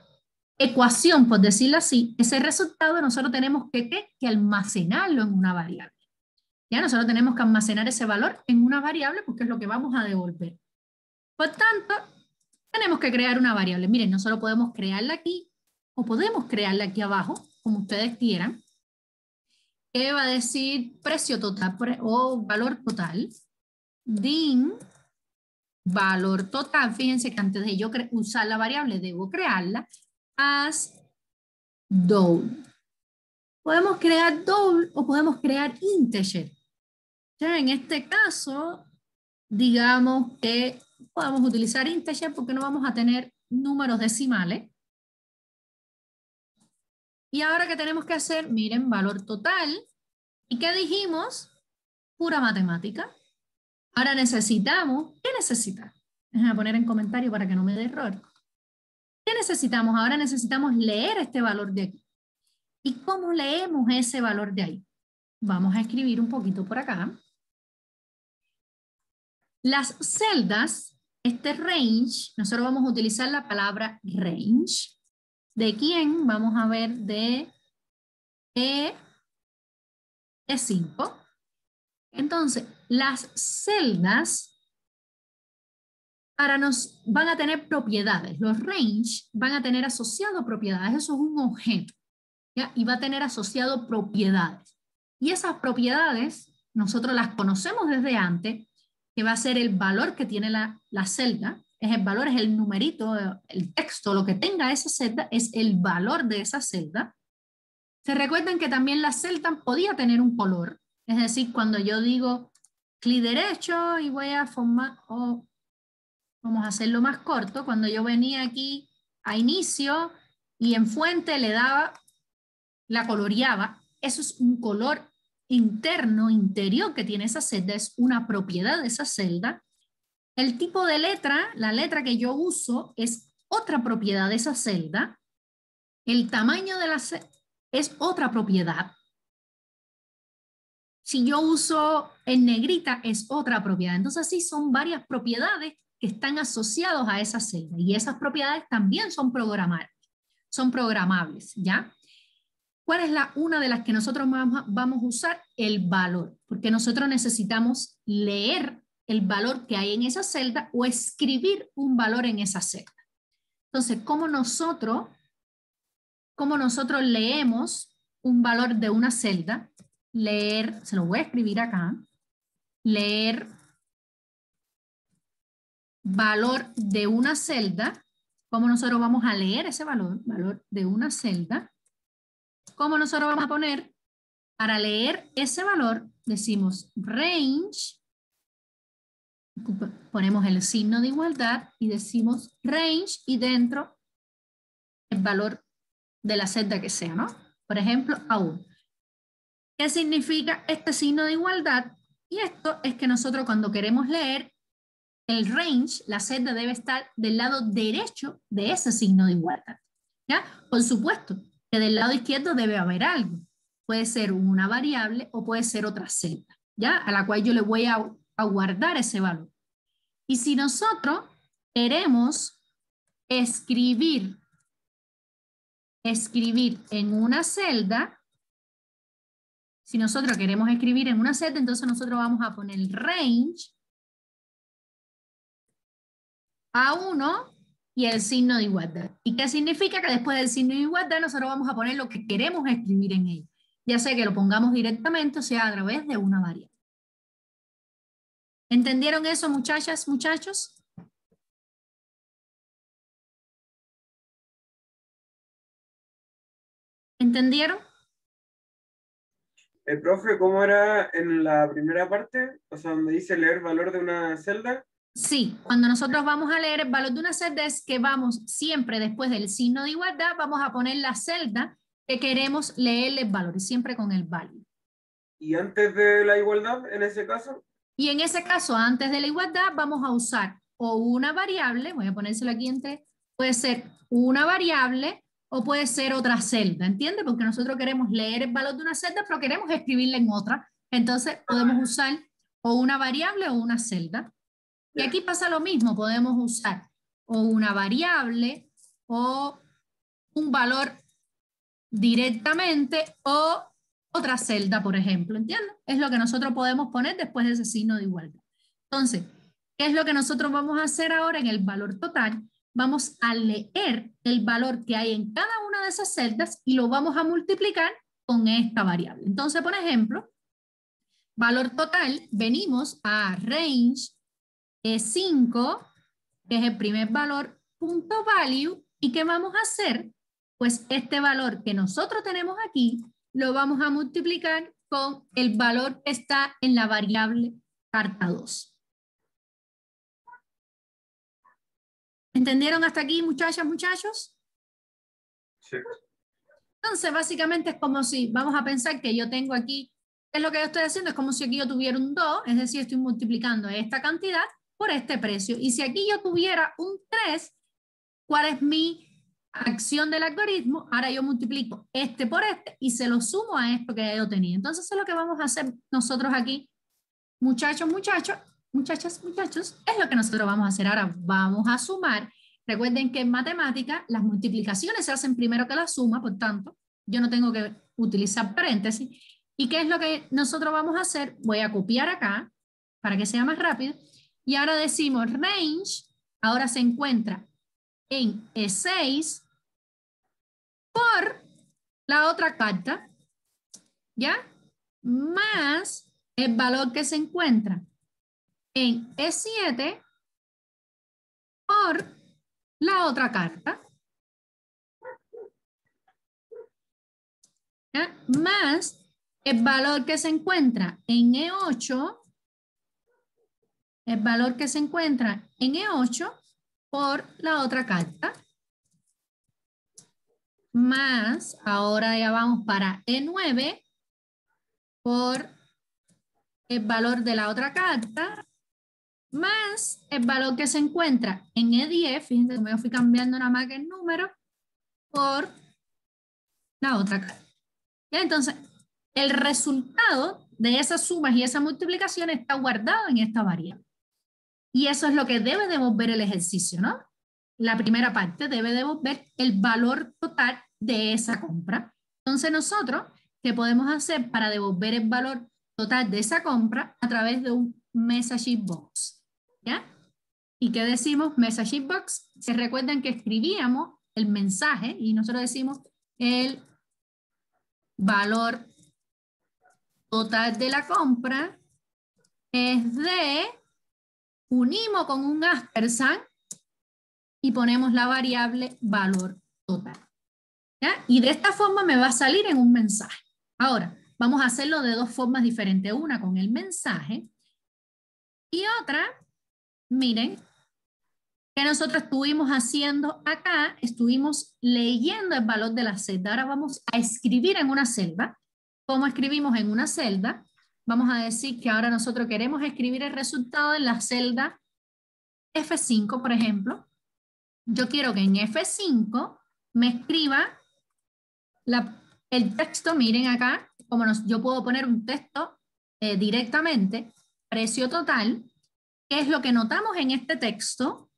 ecuación, por decirlo así, ese resultado nosotros tenemos que almacenarlo en una variable. Ya nosotros tenemos que almacenar ese valor en una variable porque es lo que vamos a devolver. Por tanto, tenemos que crear una variable. Miren, nosotros podemos crearla aquí o podemos crearla aquí abajo, como ustedes quieran, que va a decir precio total o valor total. Din valor total. Fíjense que antes de yo usar la variable debo crearla. As double. Podemos crear double o podemos crear integer. Ya en este caso, digamos que podemos utilizar integer porque no vamos a tener números decimales. Y ahora, ¿qué tenemos que hacer? Miren, valor total. ¿Y qué dijimos? Pura matemática. Ahora necesitamos, ¿qué necesitamos? Déjenme poner en comentario para que no me dé error. ¿Qué necesitamos? Ahora necesitamos leer este valor de aquí. ¿Y cómo leemos ese valor de ahí? Vamos a escribir un poquito por acá. Las celdas, este range, nosotros vamos a utilizar la palabra range. ¿De quién? Vamos a ver de E5. Entonces, las celdas van a tener propiedades. Los range van a tener asociado propiedades. Eso es un objeto, ¿ya? Y va a tener asociado propiedades. Y esas propiedades nosotros las conocemos desde antes, que va a ser el valor que tiene la celda. El valor es el numerito, el texto, lo que tenga esa celda es el valor de esa celda. Se recuerdan que también la celda podía tener un color. Es decir, cuando yo digo clic derecho y voy a formar, vamos a hacerlo más corto, cuando yo venía aquí a inicio y en fuente le daba, la coloreaba, eso es un color interno, interior que tiene esa celda, es una propiedad de esa celda. El tipo de letra, la letra que yo uso es otra propiedad de esa celda. El tamaño de la celda es otra propiedad. Si yo uso en negrita es otra propiedad. Entonces sí, son varias propiedades que están asociados a esa celda y esas propiedades también son programables, ¿ya? ¿Cuál es una de las que nosotros vamos a usar? El valor, porque nosotros necesitamos leer el valor que hay en esa celda o escribir un valor en esa celda. Entonces, ¿cómo nosotros leemos un valor de una celda? Leer, se lo voy a escribir acá, leer valor de una celda. ¿Cómo nosotros vamos a leer ese valor? Valor de una celda. ¿Cómo nosotros vamos a poner? Para leer ese valor, decimos range, ponemos el signo de igualdad y decimos range y dentro el valor de la celda que sea, ¿no? Por ejemplo, A1. ¿Qué significa este signo de igualdad? Y esto es que nosotros cuando queremos leer el range, la celda debe estar del lado derecho de ese signo de igualdad, ¿ya? Por supuesto que del lado izquierdo debe haber algo. Puede ser una variable o puede ser otra celda, ¿ya? A la cual yo le voy a guardar ese valor. Y si nosotros queremos escribir en una celda, si nosotros queremos escribir en una celda, entonces nosotros vamos a poner range A1 y el signo de igualdad. ¿Y qué significa? Que después del signo de igualdad nosotros vamos a poner lo que queremos escribir en ella. Ya sea que lo pongamos directamente o sea a través de una variable. ¿Entendieron eso, muchachas, muchachos? ¿Entendieron? Profe, ¿cómo era en la primera parte? O sea, donde dice leer valor de una celda. Sí, cuando nosotros vamos a leer el valor de una celda es que vamos siempre después del signo de igualdad, vamos a poner la celda que queremos leerle el valor, siempre con el value. ¿Y antes de la igualdad, en ese caso? Y en ese caso, antes de la igualdad, vamos a usar o una variable, voy a ponérselo aquí entre, puede ser una variable o puede ser otra celda, ¿entiendes? Porque nosotros queremos leer el valor de una celda, pero queremos escribirla en otra. Entonces podemos usar o una variable o una celda. Y aquí pasa lo mismo, podemos usar o una variable o un valor directamente o otra celda, por ejemplo, ¿entiendes? Es lo que nosotros podemos poner después de ese signo de igualdad. Entonces, ¿qué es lo que nosotros vamos a hacer ahora en el valor total? Vamos a leer el valor que hay en cada una de esas celdas y lo vamos a multiplicar con esta variable. Entonces, por ejemplo, valor total, venimos a range 5, que es el primer valor, punto value, ¿y qué vamos a hacer? Pues este valor que nosotros tenemos aquí, lo vamos a multiplicar con el valor que está en la variable carta 2. ¿Entendieron hasta aquí, muchachas, muchachos? Sí. Entonces, básicamente es como si, vamos a pensar que yo tengo aquí, ¿qué es lo que yo estoy haciendo? Es como si aquí yo tuviera un 2, es decir, estoy multiplicando esta cantidad por este precio. Y si aquí yo tuviera un 3, ¿cuál es mi acción del algoritmo? Ahora yo multiplico este por este y se lo sumo a esto que yo tenía. Entonces eso es lo que vamos a hacer nosotros aquí. Muchachos, muchachas, muchachos, es lo que nosotros vamos a hacer. Ahora vamos a sumar. Recuerden que en matemática las multiplicaciones se hacen primero que la suma, por tanto, yo no tengo que utilizar paréntesis. ¿Y qué es lo que nosotros vamos a hacer? Voy a copiar acá para que sea más rápido. Y ahora decimos range ahora se encuentra en E6 por la otra carta, ¿ya? Más el valor que se encuentra en E7 por la otra carta, ¿ya? Más el valor que se encuentra en E8, el valor que se encuentra en E8 por la otra carta, más, ahora ya vamos para E9 por el valor de la otra carta, más el valor que se encuentra en E10, fíjense cómo yo fui cambiando nada más que el número, por la otra carta. ¿Ya? Entonces, el resultado de esas sumas y esa multiplicación está guardado en esta variable. Y eso es lo que debe devolver el ejercicio, ¿no? La primera parte debe devolver el valor total de esa compra. Entonces nosotros, ¿qué podemos hacer para devolver el valor total de esa compra? A través de un messaging box, ¿ya? ¿Y qué decimos? Messaging box. Se recuerdan que escribíamos el mensaje y nosotros decimos el valor total de la compra es de, unimos con un ampersand y ponemos la variable valor total. ¿Ya? Y de esta forma me va a salir en un mensaje. Ahora, vamos a hacerlo de dos formas diferentes. Una con el mensaje y otra, miren, que nosotros estuvimos haciendo acá, estuvimos leyendo el valor de la celda. Ahora vamos a escribir en una celda. ¿Cómo escribimos en una celda? Vamos a decir que ahora nosotros queremos escribir el resultado en la celda F5, por ejemplo. Yo quiero que en F5 me escriba el texto, miren acá, como yo puedo poner un texto directamente, precio total, que es lo que notamos en este texto,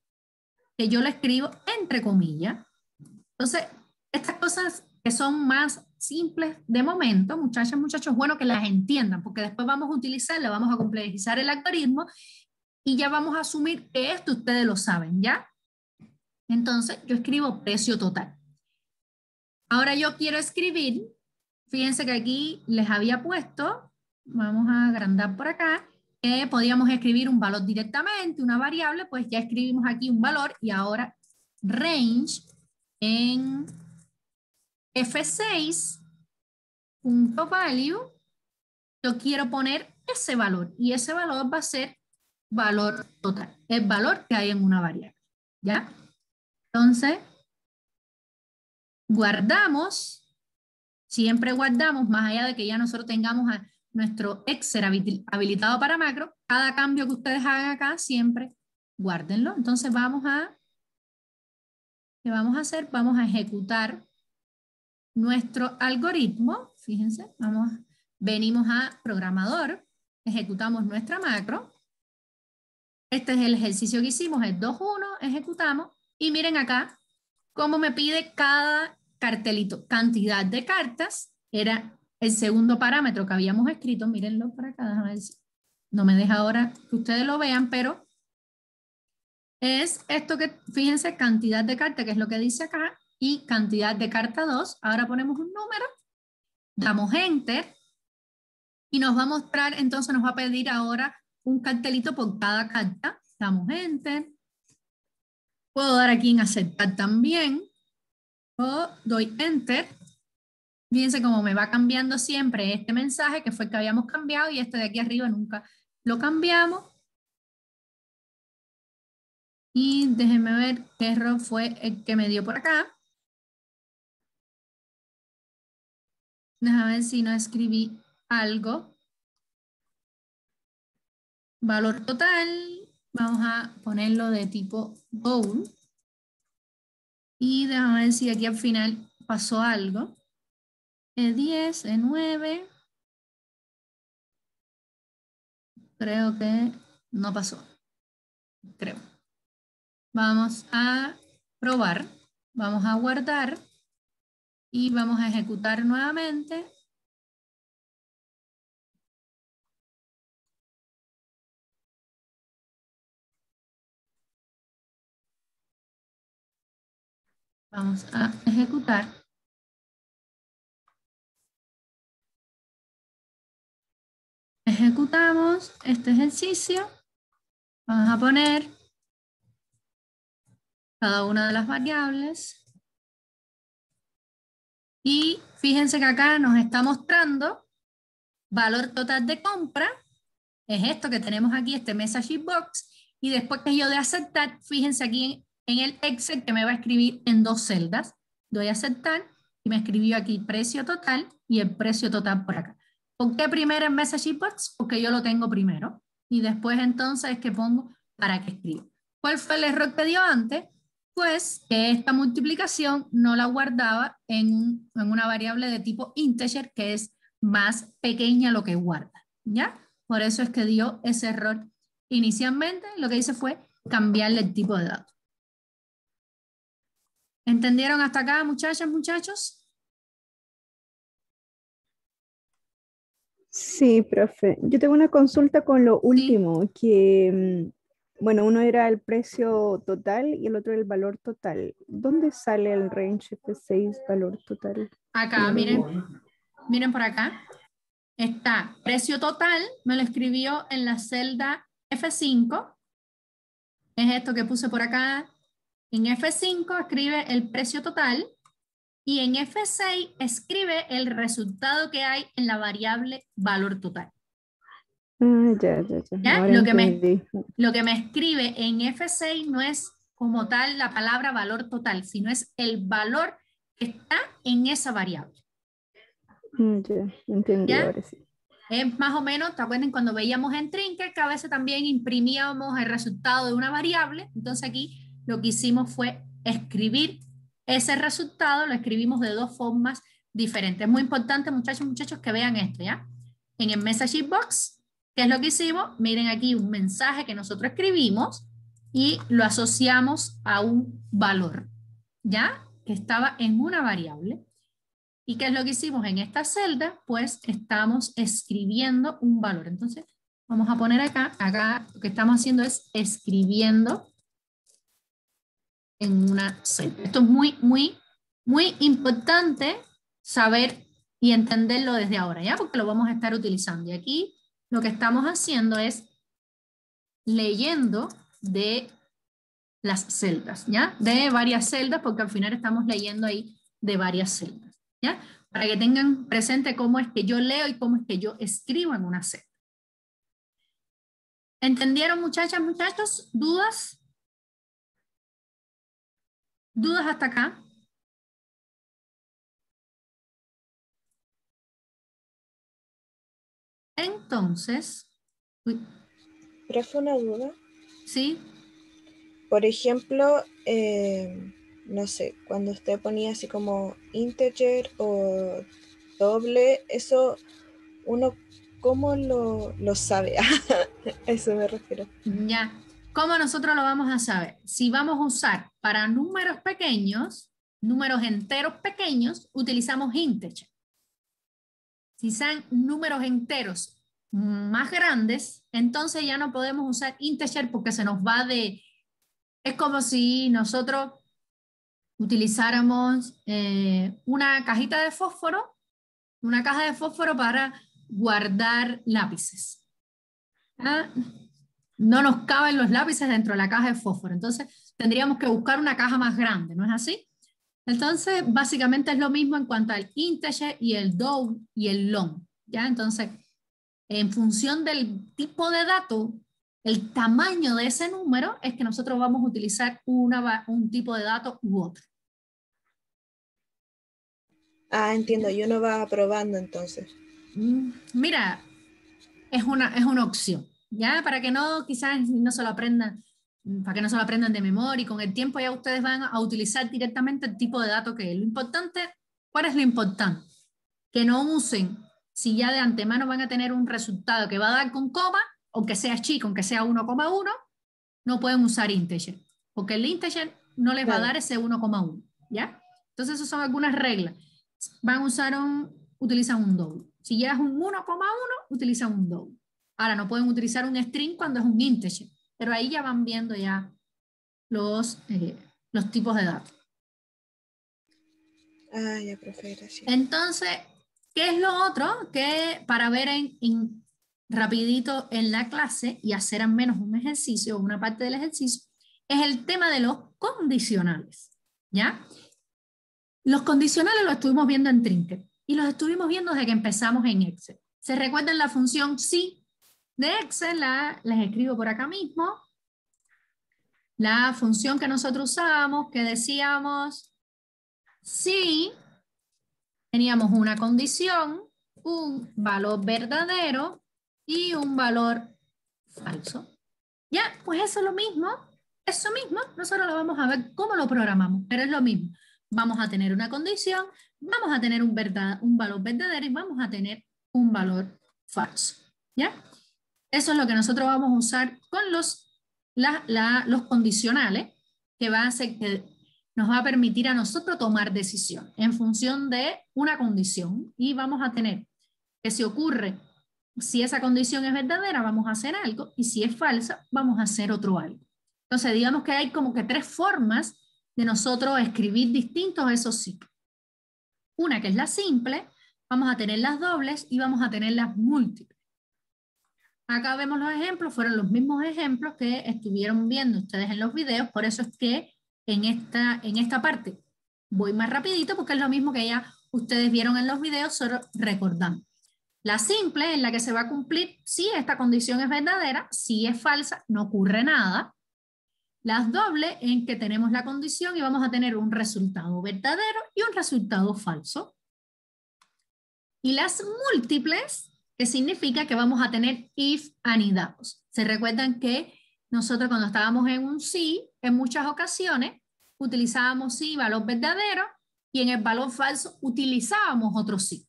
que yo lo escribo entre comillas. Entonces, estas cosas que son más simples de momento, muchachas, muchachos, bueno que las entiendan, porque después vamos a utilizarla, vamos a complejizar el algoritmo y ya vamos a asumir que esto ustedes lo saben, ¿ya? Entonces, yo escribo precio total. Ahora yo quiero escribir, fíjense que aquí les había puesto, vamos a agrandar por acá, que podíamos escribir un valor directamente, una variable, pues ya escribimos aquí un valor y ahora range en F6, punto value, yo quiero poner ese valor y ese valor va a ser valor total, el valor que hay en una variable, ¿ya? Entonces, guardamos, siempre guardamos, más allá de que ya nosotros tengamos a nuestro Excel habilitado para macro, cada cambio que ustedes hagan acá, siempre guárdenlo. Entonces ¿qué vamos a hacer? Vamos a ejecutar nuestro algoritmo, fíjense, venimos a programador, ejecutamos nuestra macro. Este es el ejercicio que hicimos, el 2.1, ejecutamos, y miren acá cómo me pide cada cartelito, cantidad de cartas, era el segundo parámetro que habíamos escrito, mírenlo por acá, déjame ver si no me deja ahora que ustedes lo vean, pero es esto que, fíjense, cantidad de cartas, que es lo que dice acá, y cantidad de carta 2, ahora ponemos un número, damos enter, y nos va a mostrar, entonces nos va a pedir ahora un cartelito por cada carta, damos enter, puedo dar aquí en aceptar también, o doy enter. Fíjense cómo me va cambiando siempre este mensaje, que fue el que habíamos cambiado, y este de aquí arriba nunca lo cambiamos. Y déjenme ver qué error fue el que me dio por acá. Déjame ver si no escribí algo. Valor total, vamos a ponerlo de tipo goal. Y déjame ver si aquí al final pasó algo. E10, E9. Creo que no pasó. Creo. Vamos a probar. Vamos a guardar. Y vamos a ejecutar nuevamente. Vamos a ejecutar. Ejecutamos este ejercicio. Vamos a poner cada una de las variables. Y fíjense que acá nos está mostrando valor total de compra. Es esto que tenemos aquí, este message box. Y después que yo de aceptar, fíjense aquí en el Excel que me va a escribir en 2 celdas. Doy a aceptar y me escribió aquí precio total y el precio total por acá. ¿Por qué primero el message box? Porque yo lo tengo primero. Y después entonces es que pongo para que escriba. ¿Cuál fue el error que dio antes? Pues que esta multiplicación no la guardaba en una variable de tipo integer, que es más pequeña lo que guarda, ¿ya? Por eso es que dio ese error inicialmente. Lo que hice fue cambiarle el tipo de dato. ¿Entendieron hasta acá, muchachas, muchachos? Sí, profe. Yo tengo una consulta con lo último, que, bueno, uno era el precio total y el otro el valor total. ¿Dónde sale el range F6 valor total? Acá, miren por acá. Está precio total, me lo escribió en la celda F5. Es esto que puse por acá. En F5 escribe el precio total y en F6 escribe el resultado que hay en la variable valor total. Ya. ¿Ya? Lo que me escribe en F6 no es como tal la palabra valor total, sino es el valor que está en esa variable. Ya, entendí, ¿Ya? ahora sí. Es más o menos, ¿te acuerdan cuando veíamos en Trinket que a veces también imprimíamos el resultado de una variable? Entonces aquí lo que hicimos fue escribir ese resultado, lo escribimos de 2 formas diferentes. Es muy importante, muchachos, que vean esto, ¿ya? En el message box, ¿qué es lo que hicimos? Miren aquí un mensaje que nosotros escribimos y lo asociamos a un valor, ¿ya? Que estaba en una variable. ¿Y qué es lo que hicimos en esta celda? Pues estamos escribiendo un valor. Entonces, vamos a poner acá lo que estamos haciendo es escribiendo en una celda. Esto es muy importante saber y entenderlo desde ahora, ¿ya? Porque lo vamos a estar utilizando. Y aquí lo que estamos haciendo es leyendo de las celdas, ¿ya? De varias celdas, porque al final estamos leyendo ahí de varias celdas, ¿ya? Para que tengan presente cómo es que yo leo y cómo es que yo escribo en una celda. ¿Entendieron, muchachas, muchachos? ¿Dudas? ¿Dudas hasta acá? Entonces, Profe, una duda. ¿sí? Por ejemplo, no sé, cuando usted ponía así como integer o doble, eso uno, ¿cómo lo sabe? A eso me refiero. Ya. ¿Cómo nosotros lo vamos a saber? Si vamos a usar para números pequeños, números enteros pequeños, utilizamos integer. Si son números enteros más grandes, entonces ya no podemos usar integer porque se nos va de... Es como si nosotros utilizáramos una cajita de fósforo, una caja de fósforo para guardar lápices. ¿Ah? No nos caben los lápices dentro de la caja de fósforo, entonces tendríamos que buscar una caja más grande, ¿no es así? Entonces, básicamente es lo mismo en cuanto al integer y el double y el long, ¿ya? Entonces, en función del tipo de dato, el tamaño de ese número es que nosotros vamos a utilizar un tipo de dato u otro. Ah, entiendo, y uno va probando entonces. Mira, es una opción, ¿ya? Para que no, quizás no se lo aprendan, para que no se lo aprendan de memoria y con el tiempo ya ustedes van a utilizar directamente el tipo de dato que es. Lo importante, ¿cuál es lo importante? Que no usen, si ya de antemano van a tener un resultado que va a dar con coma, aunque sea chico, aunque sea 1,1, no pueden usar integer, porque el integer no les va a dar ese 1,1, ¿ya? Entonces esas son algunas reglas. Van a usar utilizan un double. Si ya es un 1,1, utilizan un double. Ahora no pueden utilizar un string cuando es un integer, pero ahí ya van viendo ya los tipos de datos. Ah, ya, profe, gracias. Entonces, ¿qué es lo otro? Que para ver rapidito en la clase y hacer al menos un ejercicio, una parte del ejercicio, es el tema de los condicionales, ¿ya? Los condicionales los estuvimos viendo en Trinket y los estuvimos viendo desde que empezamos en Excel. ¿Se recuerdan la función si de Excel? Les escribo por acá mismo. La función que nosotros usábamos, que decíamos si teníamos una condición, un valor verdadero y un valor falso. Ya, pues eso es lo mismo, nosotros lo vamos a ver cómo lo programamos, pero es lo mismo. Vamos a tener una condición, vamos a tener un valor verdadero y vamos a tener un valor falso. ¿Ya? Eso es lo que nosotros vamos a usar con los condicionales, que nos va a permitir a nosotros tomar decisión en función de una condición. Y vamos a tener que si esa condición es verdadera, vamos a hacer algo, y si es falsa, vamos a hacer otro algo. Entonces, digamos que hay como que 3 formas de nosotros escribir distintos esos ciclos. Una que es la simple, vamos a tener las dobles y vamos a tener las múltiples. Acá vemos los ejemplos, fueron los mismos ejemplos que estuvieron viendo ustedes en los videos, por eso es que en esta parte voy más rapidito, porque es lo mismo que ya ustedes vieron en los videos, solo recordando. La simple, en la que se va a cumplir si esta condición es verdadera, si es falsa, no ocurre nada. Las dobles, en que tenemos la condición y vamos a tener un resultado verdadero y un resultado falso. Y las múltiples, que significa que vamos a tener if anidados. Se recuerdan que nosotros cuando estábamos en un si, en muchas ocasiones utilizábamos si, valor verdadero, y en el valor falso utilizábamos otro si.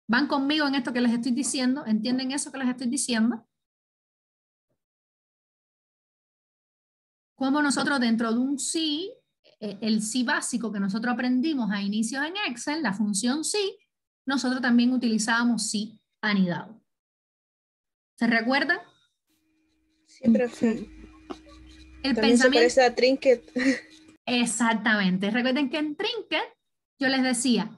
¿Van conmigo en esto que les estoy diciendo? ¿Entienden eso que les estoy diciendo? Como nosotros dentro de un si, el si básico que nosotros aprendimos a inicios en Excel, la función si, nosotros también utilizábamos si anidado. ¿Se recuerdan? Sí, profe. El también se parece a Trinket. Exactamente. Recuerden que en Trinket yo les decía,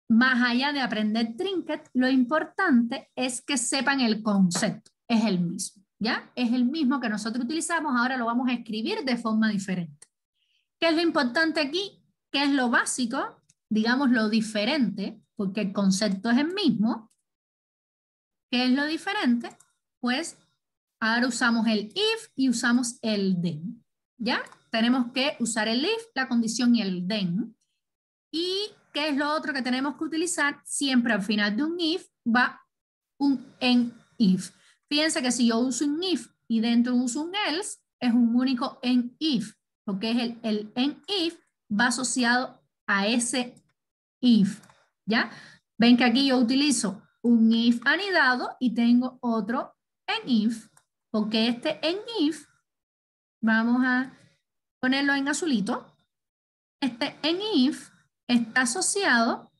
más allá de aprender Trinket, lo importante es que sepan el concepto. Es el mismo, ¿ya? Es el mismo que nosotros utilizamos, ahora lo vamos a escribir de forma diferente. ¿Qué es lo importante aquí? ¿Qué es lo básico? Digamos lo diferente, porque el concepto es el mismo. ¿Qué es lo diferente? Pues ahora usamos el if y usamos el then, ¿ya? Tenemos que usar el if, la condición y el then. ¿Y qué es lo otro que tenemos que utilizar? Siempre al final de un if va un en if. Fíjense que si yo uso un if y dentro uso un else, es un único en if, porque es el en if va asociado a ese if, ¿ya? Ven que aquí yo utilizo un if anidado y tengo otro en if, porque este en if, vamos a ponerlo en azulito, este en if está asociado,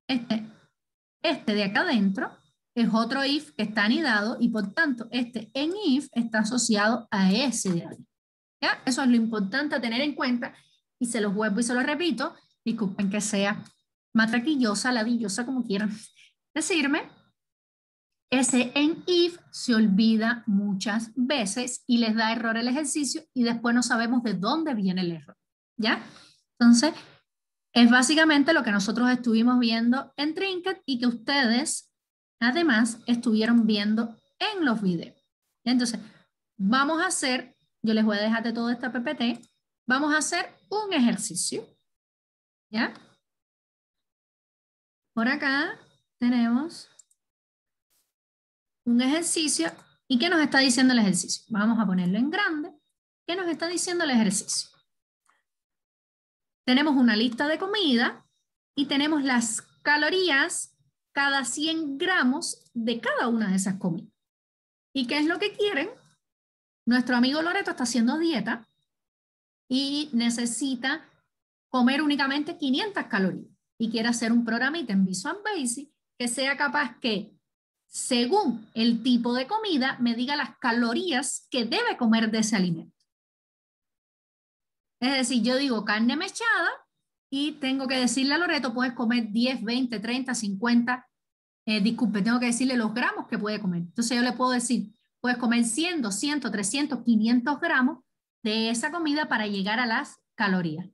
este de acá adentro es otro if que está anidado y por tanto este en if está asociado a ese de ahí. ¿Ya? Eso es lo importante a tener en cuenta y se los vuelvo y se los repito. Disculpen que sea matraquillosa, ladillosa, como quieran decirme. Ese en if se olvida muchas veces y les da error el ejercicio y después no sabemos de dónde viene el error. ¿Ya? Entonces, es básicamente lo que nosotros estuvimos viendo en Trinket y que ustedes, además, estuvieron viendo en los videos. Entonces, vamos a hacer, yo les voy a dejar de todo esta PPT, vamos a hacer un ejercicio. ¿Ya? Por acá tenemos un ejercicio. ¿Y qué nos está diciendo el ejercicio? Vamos a ponerlo en grande. ¿Qué nos está diciendo el ejercicio? Tenemos una lista de comida y tenemos las calorías cada 100 gramos de cada una de esas comidas. ¿Y qué es lo que quieren? Nuestro amigo Loreto está haciendo dieta y necesita comer únicamente 500 calorías y quiere hacer un programita en Visual Basic que sea capaz que, según el tipo de comida, me diga las calorías que debe comer de ese alimento. Es decir, yo digo carne mechada y tengo que decirle a Loreto, puedes comer 10, 20, 30, 50, disculpe, tengo que decirle los gramos que puede comer. Entonces yo le puedo decir, puedes comer 100, 200, 300, 500 gramos de esa comida para llegar a las calorías.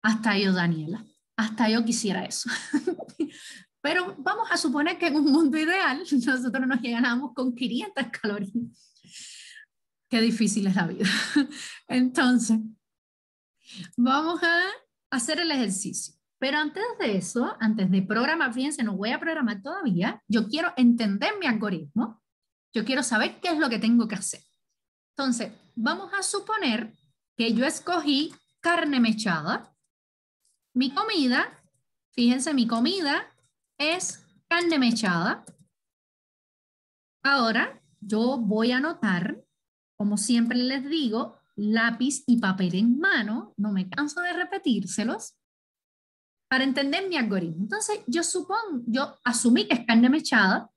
Hasta yo, Daniela, hasta yo quisiera eso. Pero vamos a suponer que en un mundo ideal nosotros nos llegáramos con 500 calorías. Qué difícil es la vida. Entonces, vamos a hacer el ejercicio. Pero antes de eso, antes de programar, fíjense, no voy a programar todavía. Yo quiero entender mi algoritmo. Yo quiero saber qué es lo que tengo que hacer. Entonces, vamos a suponer que yo escogí carne mechada. Mi comida, fíjense, mi comida es carne mechada. Ahora, yo voy a anotar, como siempre les digo, lápiz y papel en mano. No me canso de repetírselos para entender mi algoritmo. Entonces, yo asumí que es carne mechada.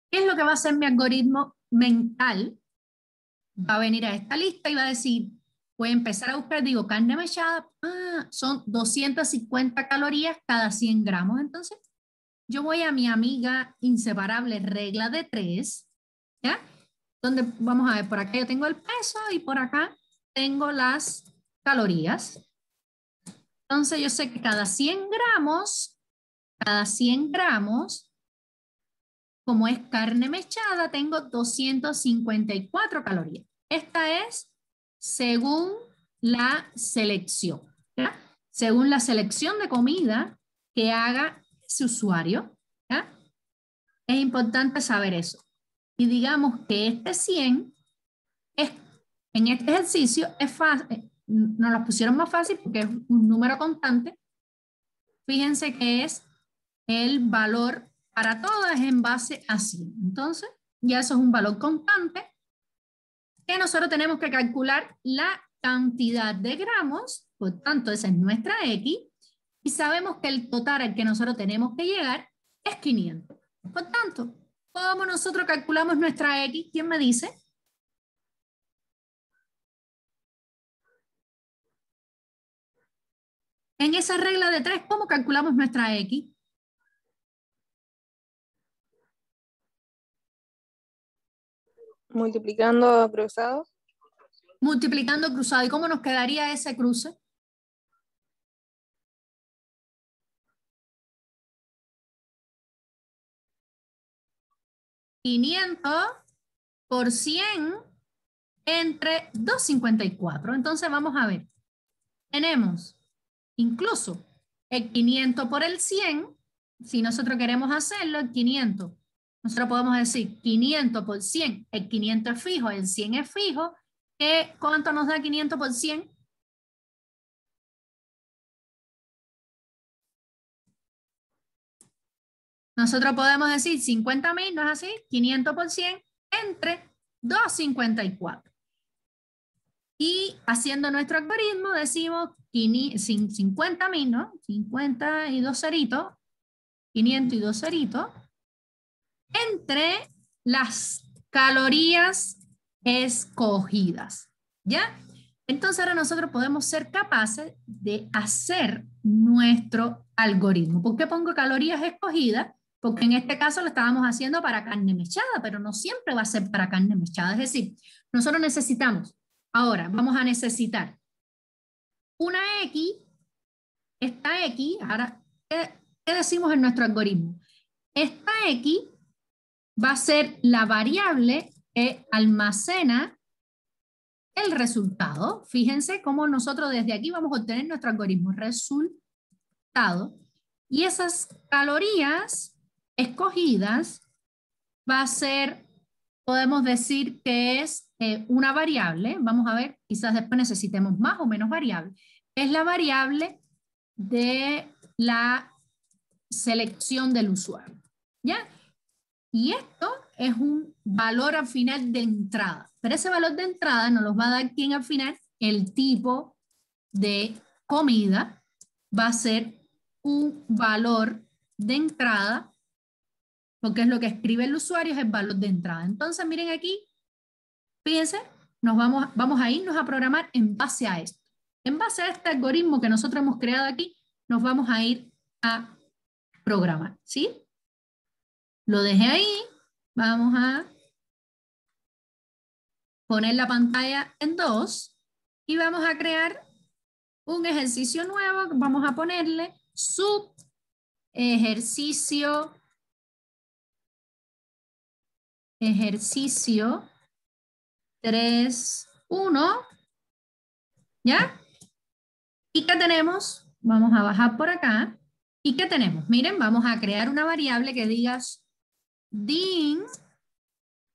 ¿Qué es lo que va a hacer mi algoritmo mental? Va a venir a esta lista y va a decir, voy a empezar a buscar, digo, carne mechada, son 250 calorías cada 100 gramos. Entonces, yo voy a mi amiga inseparable regla de 3, ¿ya? Donde vamos a ver, por acá yo tengo el peso y por acá tengo las calorías. Entonces, yo sé que cada 100 gramos, como es carne mechada, tengo 254 calorías. Esta es según la selección, ¿ya? Según la selección de comida que haga ese usuario, ¿ya? Es importante saber eso. Y digamos que este 100 en este ejercicio es fácil, nos lo pusieron más fácil porque es un número constante. Fíjense que es el valor para todas en base a 100. Entonces, ya eso es un valor constante que nosotros tenemos que calcular la cantidad de gramos, por tanto, esa es nuestra X, y sabemos que el total al que nosotros tenemos que llegar es 500. Por tanto, ¿cómo nosotros calculamos nuestra X? ¿Quién me dice? En esa regla de 3, ¿cómo calculamos nuestra X? Multiplicando cruzado. Multiplicando cruzado. ¿Y cómo nos quedaría ese cruce? $500 por 100 entre 254. Entonces vamos a ver. Tenemos incluso el 500 por el 100. Si nosotros queremos hacerlo, el 500. Nosotros podemos decir 500 por 100. El 500 es fijo, el 100 es fijo. ¿Cuánto nos da 500 por 100? Nosotros podemos decir 50.000, ¿no es así? 500 por 100 entre 254. Y haciendo nuestro algoritmo decimos 50.000, ¿no? 50 y 2 ceritos, 500 y 2 ceritos, entre las calorías escogidas, ¿ya? Entonces ahora nosotros podemos ser capaces de hacer nuestro algoritmo. ¿Por qué pongo calorías escogidas? Porque en este caso lo estábamos haciendo para carne mechada, pero no siempre va a ser para carne mechada. Es decir, nosotros necesitamos, ahora vamos a necesitar una X, esta X, ahora, ¿qué decimos en nuestro algoritmo? Esta X va a ser la variable que almacena el resultado. Fíjense cómo nosotros desde aquí vamos a obtener nuestro algoritmo resultado. Y esas calorías escogidas va a ser, podemos decir que es una variable. Vamos a ver, quizás después necesitemos más o menos variable. Es la variable de la selección del usuario, ¿ya? Y esto es un valor al final de entrada. Pero ese valor de entrada nos lo va a dar ¿quién al final? El tipo de comida va a ser un valor de entrada, porque es lo que escribe el usuario, es el valor de entrada. Entonces, miren aquí, fíjense, vamos a irnos a programar en base a esto. En base a este algoritmo que nosotros hemos creado aquí, nos vamos a ir a programar, ¿sí? Lo dejé ahí, vamos a poner la pantalla en 2 y vamos a crear un ejercicio nuevo, vamos a ponerle sub ejercicio 3.1, ¿ya? ¿Y qué tenemos? Vamos a bajar por acá. ¿Y qué tenemos? Miren, vamos a crear una variable que diga din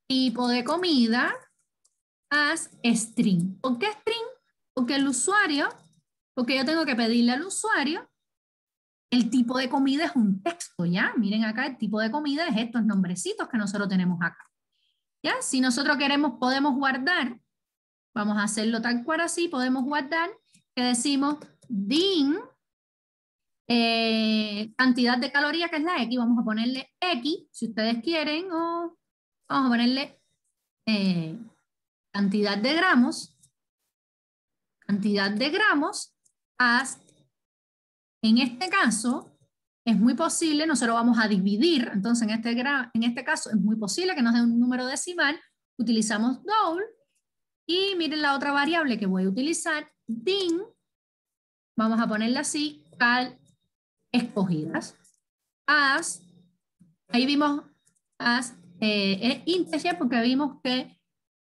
tipo de comida as string. ¿Por qué string? Porque el usuario, porque yo tengo que pedirle al usuario, el tipo de comida es un texto, ¿ya? Miren acá, el tipo de comida es estos nombrecitos que nosotros tenemos acá. ¿Ya? Si nosotros queremos, podemos guardar, vamos a hacerlo tal cual así, podemos guardar, que decimos din cantidad de calorías, que es la X, vamos a ponerle X, si ustedes quieren, o vamos a ponerle cantidad de gramos, en este caso, es muy posible, nosotros vamos a dividir, entonces en este caso es muy posible que nos dé un número decimal, utilizamos double, y miren la otra variable que voy a utilizar, din, vamos a ponerla así, cal escogidas, as, ahí vimos as integer porque vimos que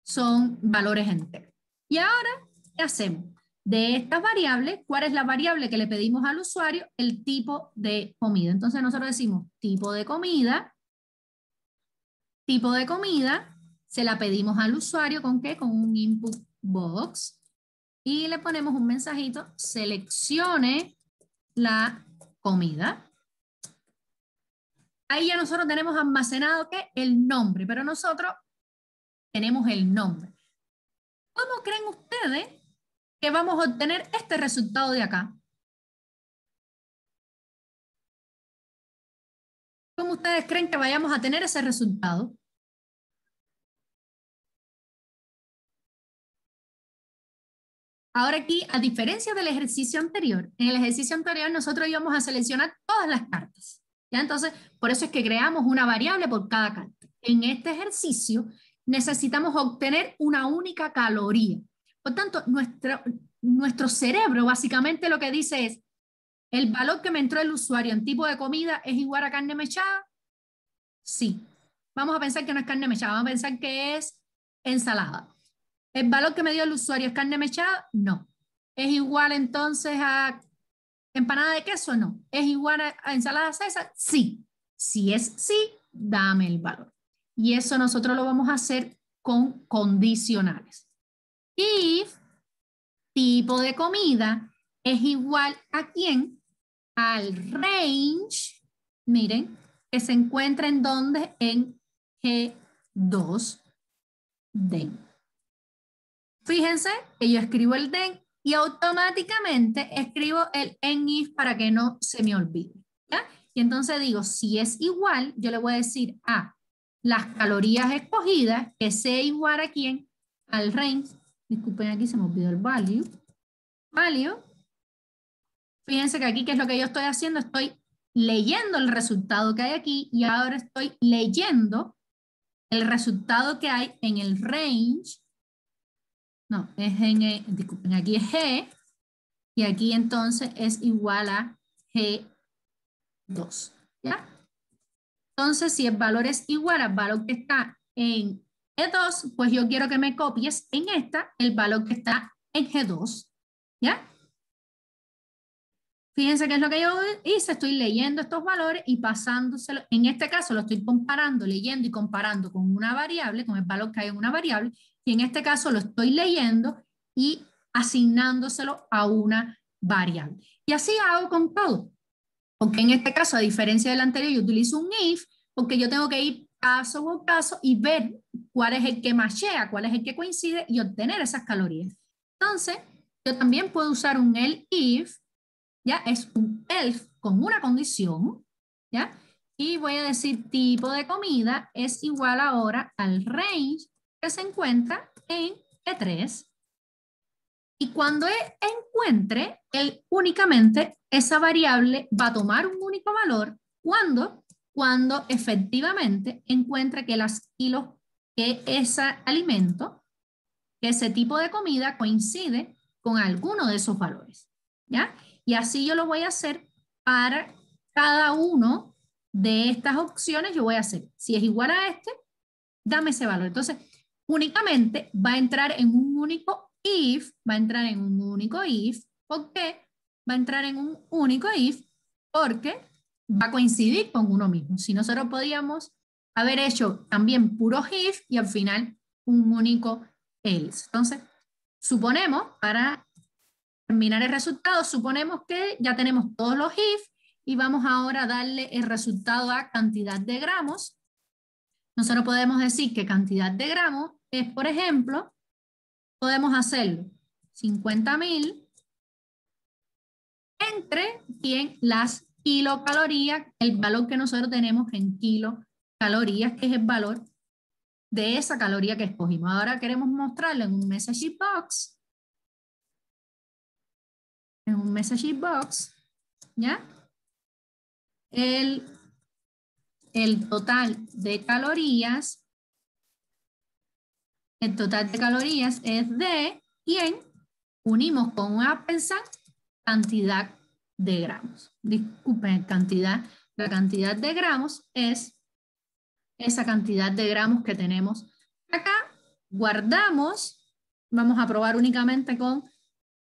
son valores enteros. Y ahora, ¿qué hacemos? De estas variables, ¿cuál es la variable que le pedimos al usuario? El tipo de comida. Entonces nosotros decimos tipo de comida, se la pedimos al usuario ¿con qué? Con un input box y le ponemos un mensajito, seleccione la comida. Ahí ya nosotros tenemos almacenado ¿qué? El nombre, pero nosotros tenemos el nombre. ¿Cómo creen ustedes que vamos a obtener este resultado de acá? ¿Cómo ustedes creen que vayamos a tener ese resultado? Ahora aquí, a diferencia del ejercicio anterior, en el ejercicio anterior nosotros íbamos a seleccionar todas las cartas. ¿Ya? Entonces, por eso es que creamos una variable por cada carta. En este ejercicio necesitamos obtener una única caloría. Por tanto, nuestro cerebro básicamente lo que dice es, ¿el valor que me entró el usuario en tipo de comida es igual a carne mechada? Sí. Vamos a pensar que no es carne mechada, vamos a pensar que es ensalada. ¿El valor que me dio el usuario es carne mechada? No. ¿Es igual entonces a empanada de queso? No. ¿Es igual a ensalada César? Sí. Si es sí, dame el valor. Y eso nosotros lo vamos a hacer con condicionales. If tipo de comida es igual a ¿quién? Al range, miren, que se encuentra en donde en G2 den. Fíjense que yo escribo el den y automáticamente escribo el enif para que no se me olvide. ¿Ya? Y entonces digo, si es igual, yo le voy a decir a las calorías escogidas, que sea igual a quién, al range. Disculpen, aquí se me olvidó el value. Value. Fíjense que aquí, ¿qué es lo que yo estoy haciendo? Estoy leyendo el resultado que hay aquí y ahora estoy leyendo el resultado que hay en el range. No, es disculpen, aquí es G y aquí entonces es igual a G2. ¿Ya? Entonces, si el valor es igual al valor que está en G2, pues yo quiero que me copies en esta el valor que está en G2. ¿Ya? Fíjense qué es lo que yo hice, estoy leyendo estos valores y pasándoselo, en este caso lo estoy comparando, leyendo y comparando con una variable, con el valor que hay en una variable, y en este caso lo estoy leyendo y asignándoselo a una variable. Y así hago con todo, porque en este caso, a diferencia del anterior, yo utilizo un if, porque yo tengo que ir caso por caso y ver cuál es el que machea, cuál es el que coincide y obtener esas calorías. Entonces, yo también puedo usar un if, ¿ya? Es un else con una condición, ¿ya? Y voy a decir tipo de comida es igual ahora al range que se encuentra en E3. Y cuando encuentre, él únicamente esa variable va a tomar un único valor cuando efectivamente encuentre que las kilos, que ese alimento, que ese tipo de comida coincide con alguno de esos valores, ¿ya? Y así yo lo voy a hacer para cada uno de estas opciones. Yo voy a hacer, si es igual a este, dame ese valor. Entonces, únicamente va a entrar en un único if, ¿Por qué? Va a entrar en un único if porque va a coincidir con uno mismo. Si nosotros podíamos haber hecho también puros if y al final un único else. Entonces, suponemos, para terminar el resultado, suponemos que ya tenemos todos los if y vamos ahora a darle el resultado a cantidad de gramos. Nosotros podemos decir que cantidad de gramos es, por ejemplo, podemos hacerlo 50.000 entre las kilocalorías, el valor que nosotros tenemos en kilocalorías, que es el valor de esa caloría que escogimos. Ahora queremos mostrarlo en un message box. En un message box, ¿ya? El total de calorías. El total de calorías es de, y unimos con un ampersand cantidad de gramos. Disculpen, la cantidad de gramos es esa cantidad de gramos que tenemos acá. Guardamos, vamos a probar únicamente con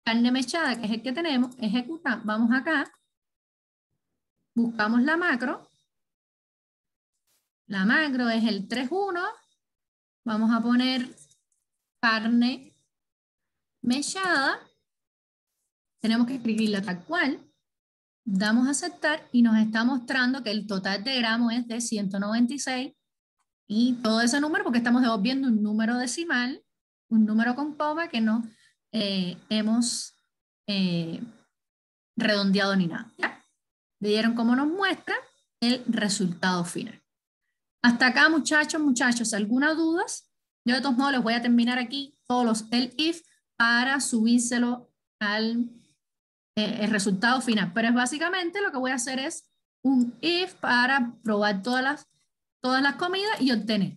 carne mechada, que es el que tenemos, ejecutar, vamos acá, buscamos la macro es el 3.1, vamos a poner carne mechada, tenemos que escribirla tal cual, damos a aceptar y nos está mostrando que el total de gramos es de 196 y todo ese número, porque estamos devolviendo un número decimal, un número con coma que no hemos redondeado ni nada. ¿Ya? ¿Vieron cómo nos muestra el resultado final? Hasta acá, muchachos, ¿alguna duda? Yo de todos modos les voy a terminar aquí todos los if para subírselo al el resultado final. Pero es básicamente lo que voy a hacer es un if para probar todas las comidas y obtener.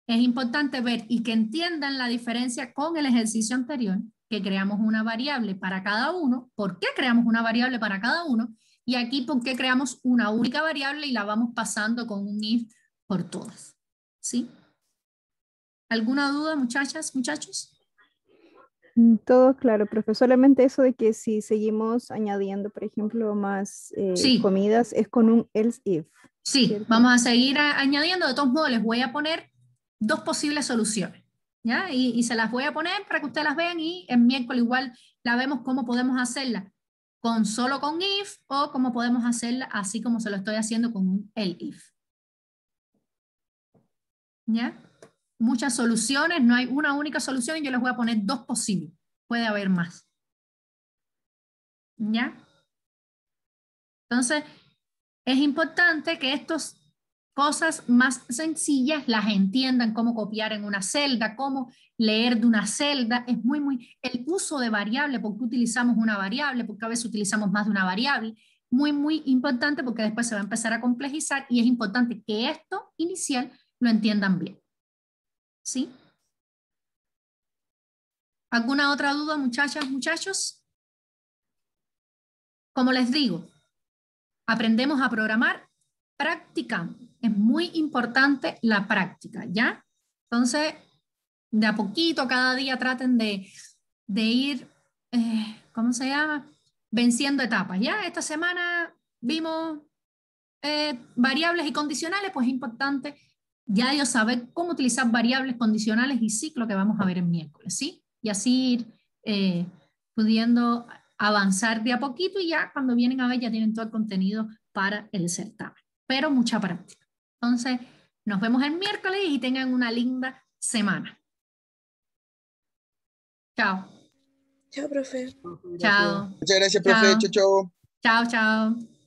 Es importante ver y que entiendan la diferencia con el ejercicio anterior, que creamos una variable para cada uno. ¿Por qué creamos una variable para cada uno? Y aquí, ¿por qué creamos una única variable y la vamos pasando con un if por todas? ¿Sí? ¿Alguna duda, muchachas, muchachos? Todo claro, profe. Solamente eso de que si seguimos añadiendo, por ejemplo, más Sí. comidas, es con un else if. Sí, ¿cierto? vamos a seguir añadiendo. De todos modos, les voy a poner dos posibles soluciones, ¿ya? Y se las voy a poner para que ustedes las vean y el miércoles igual la vemos cómo podemos hacerla solo con if o cómo podemos hacerla así como se lo estoy haciendo con un el if. ¿Ya? Muchas soluciones, no hay una única solución y yo les voy a poner dos posibles. Puede haber más. ¿Ya? Entonces, es importante que estas cosas más sencillas las entiendan, cómo copiar en una celda, cómo leer de una celda. Es el uso de variable, por qué utilizamos una variable, porque a veces utilizamos más de una variable. Muy importante porque después se va a empezar a complejizar y es importante que esto inicial lo entiendan bien. ¿Sí? ¿Alguna otra duda, muchachas, muchachos? Como les digo, aprendemos a programar practicando. Es muy importante la práctica, ¿ya? Entonces, de a poquito, cada día traten de ir, ¿cómo se llama? Venciendo etapas, ¿ya? Esta semana vimos variables y condicionales, pues es importante ya yo saber cómo utilizar variables, condicionales y ciclo que vamos a ver el miércoles, ¿sí? Y así ir pudiendo avanzar de a poquito y ya cuando vienen a ver ya tienen todo el contenido para el certamen. Pero mucha práctica. Entonces, nos vemos el miércoles y tengan una linda semana. Chao. Chao, profe. Chao. Muchas gracias, profe. Chao, chao. Chao, chao.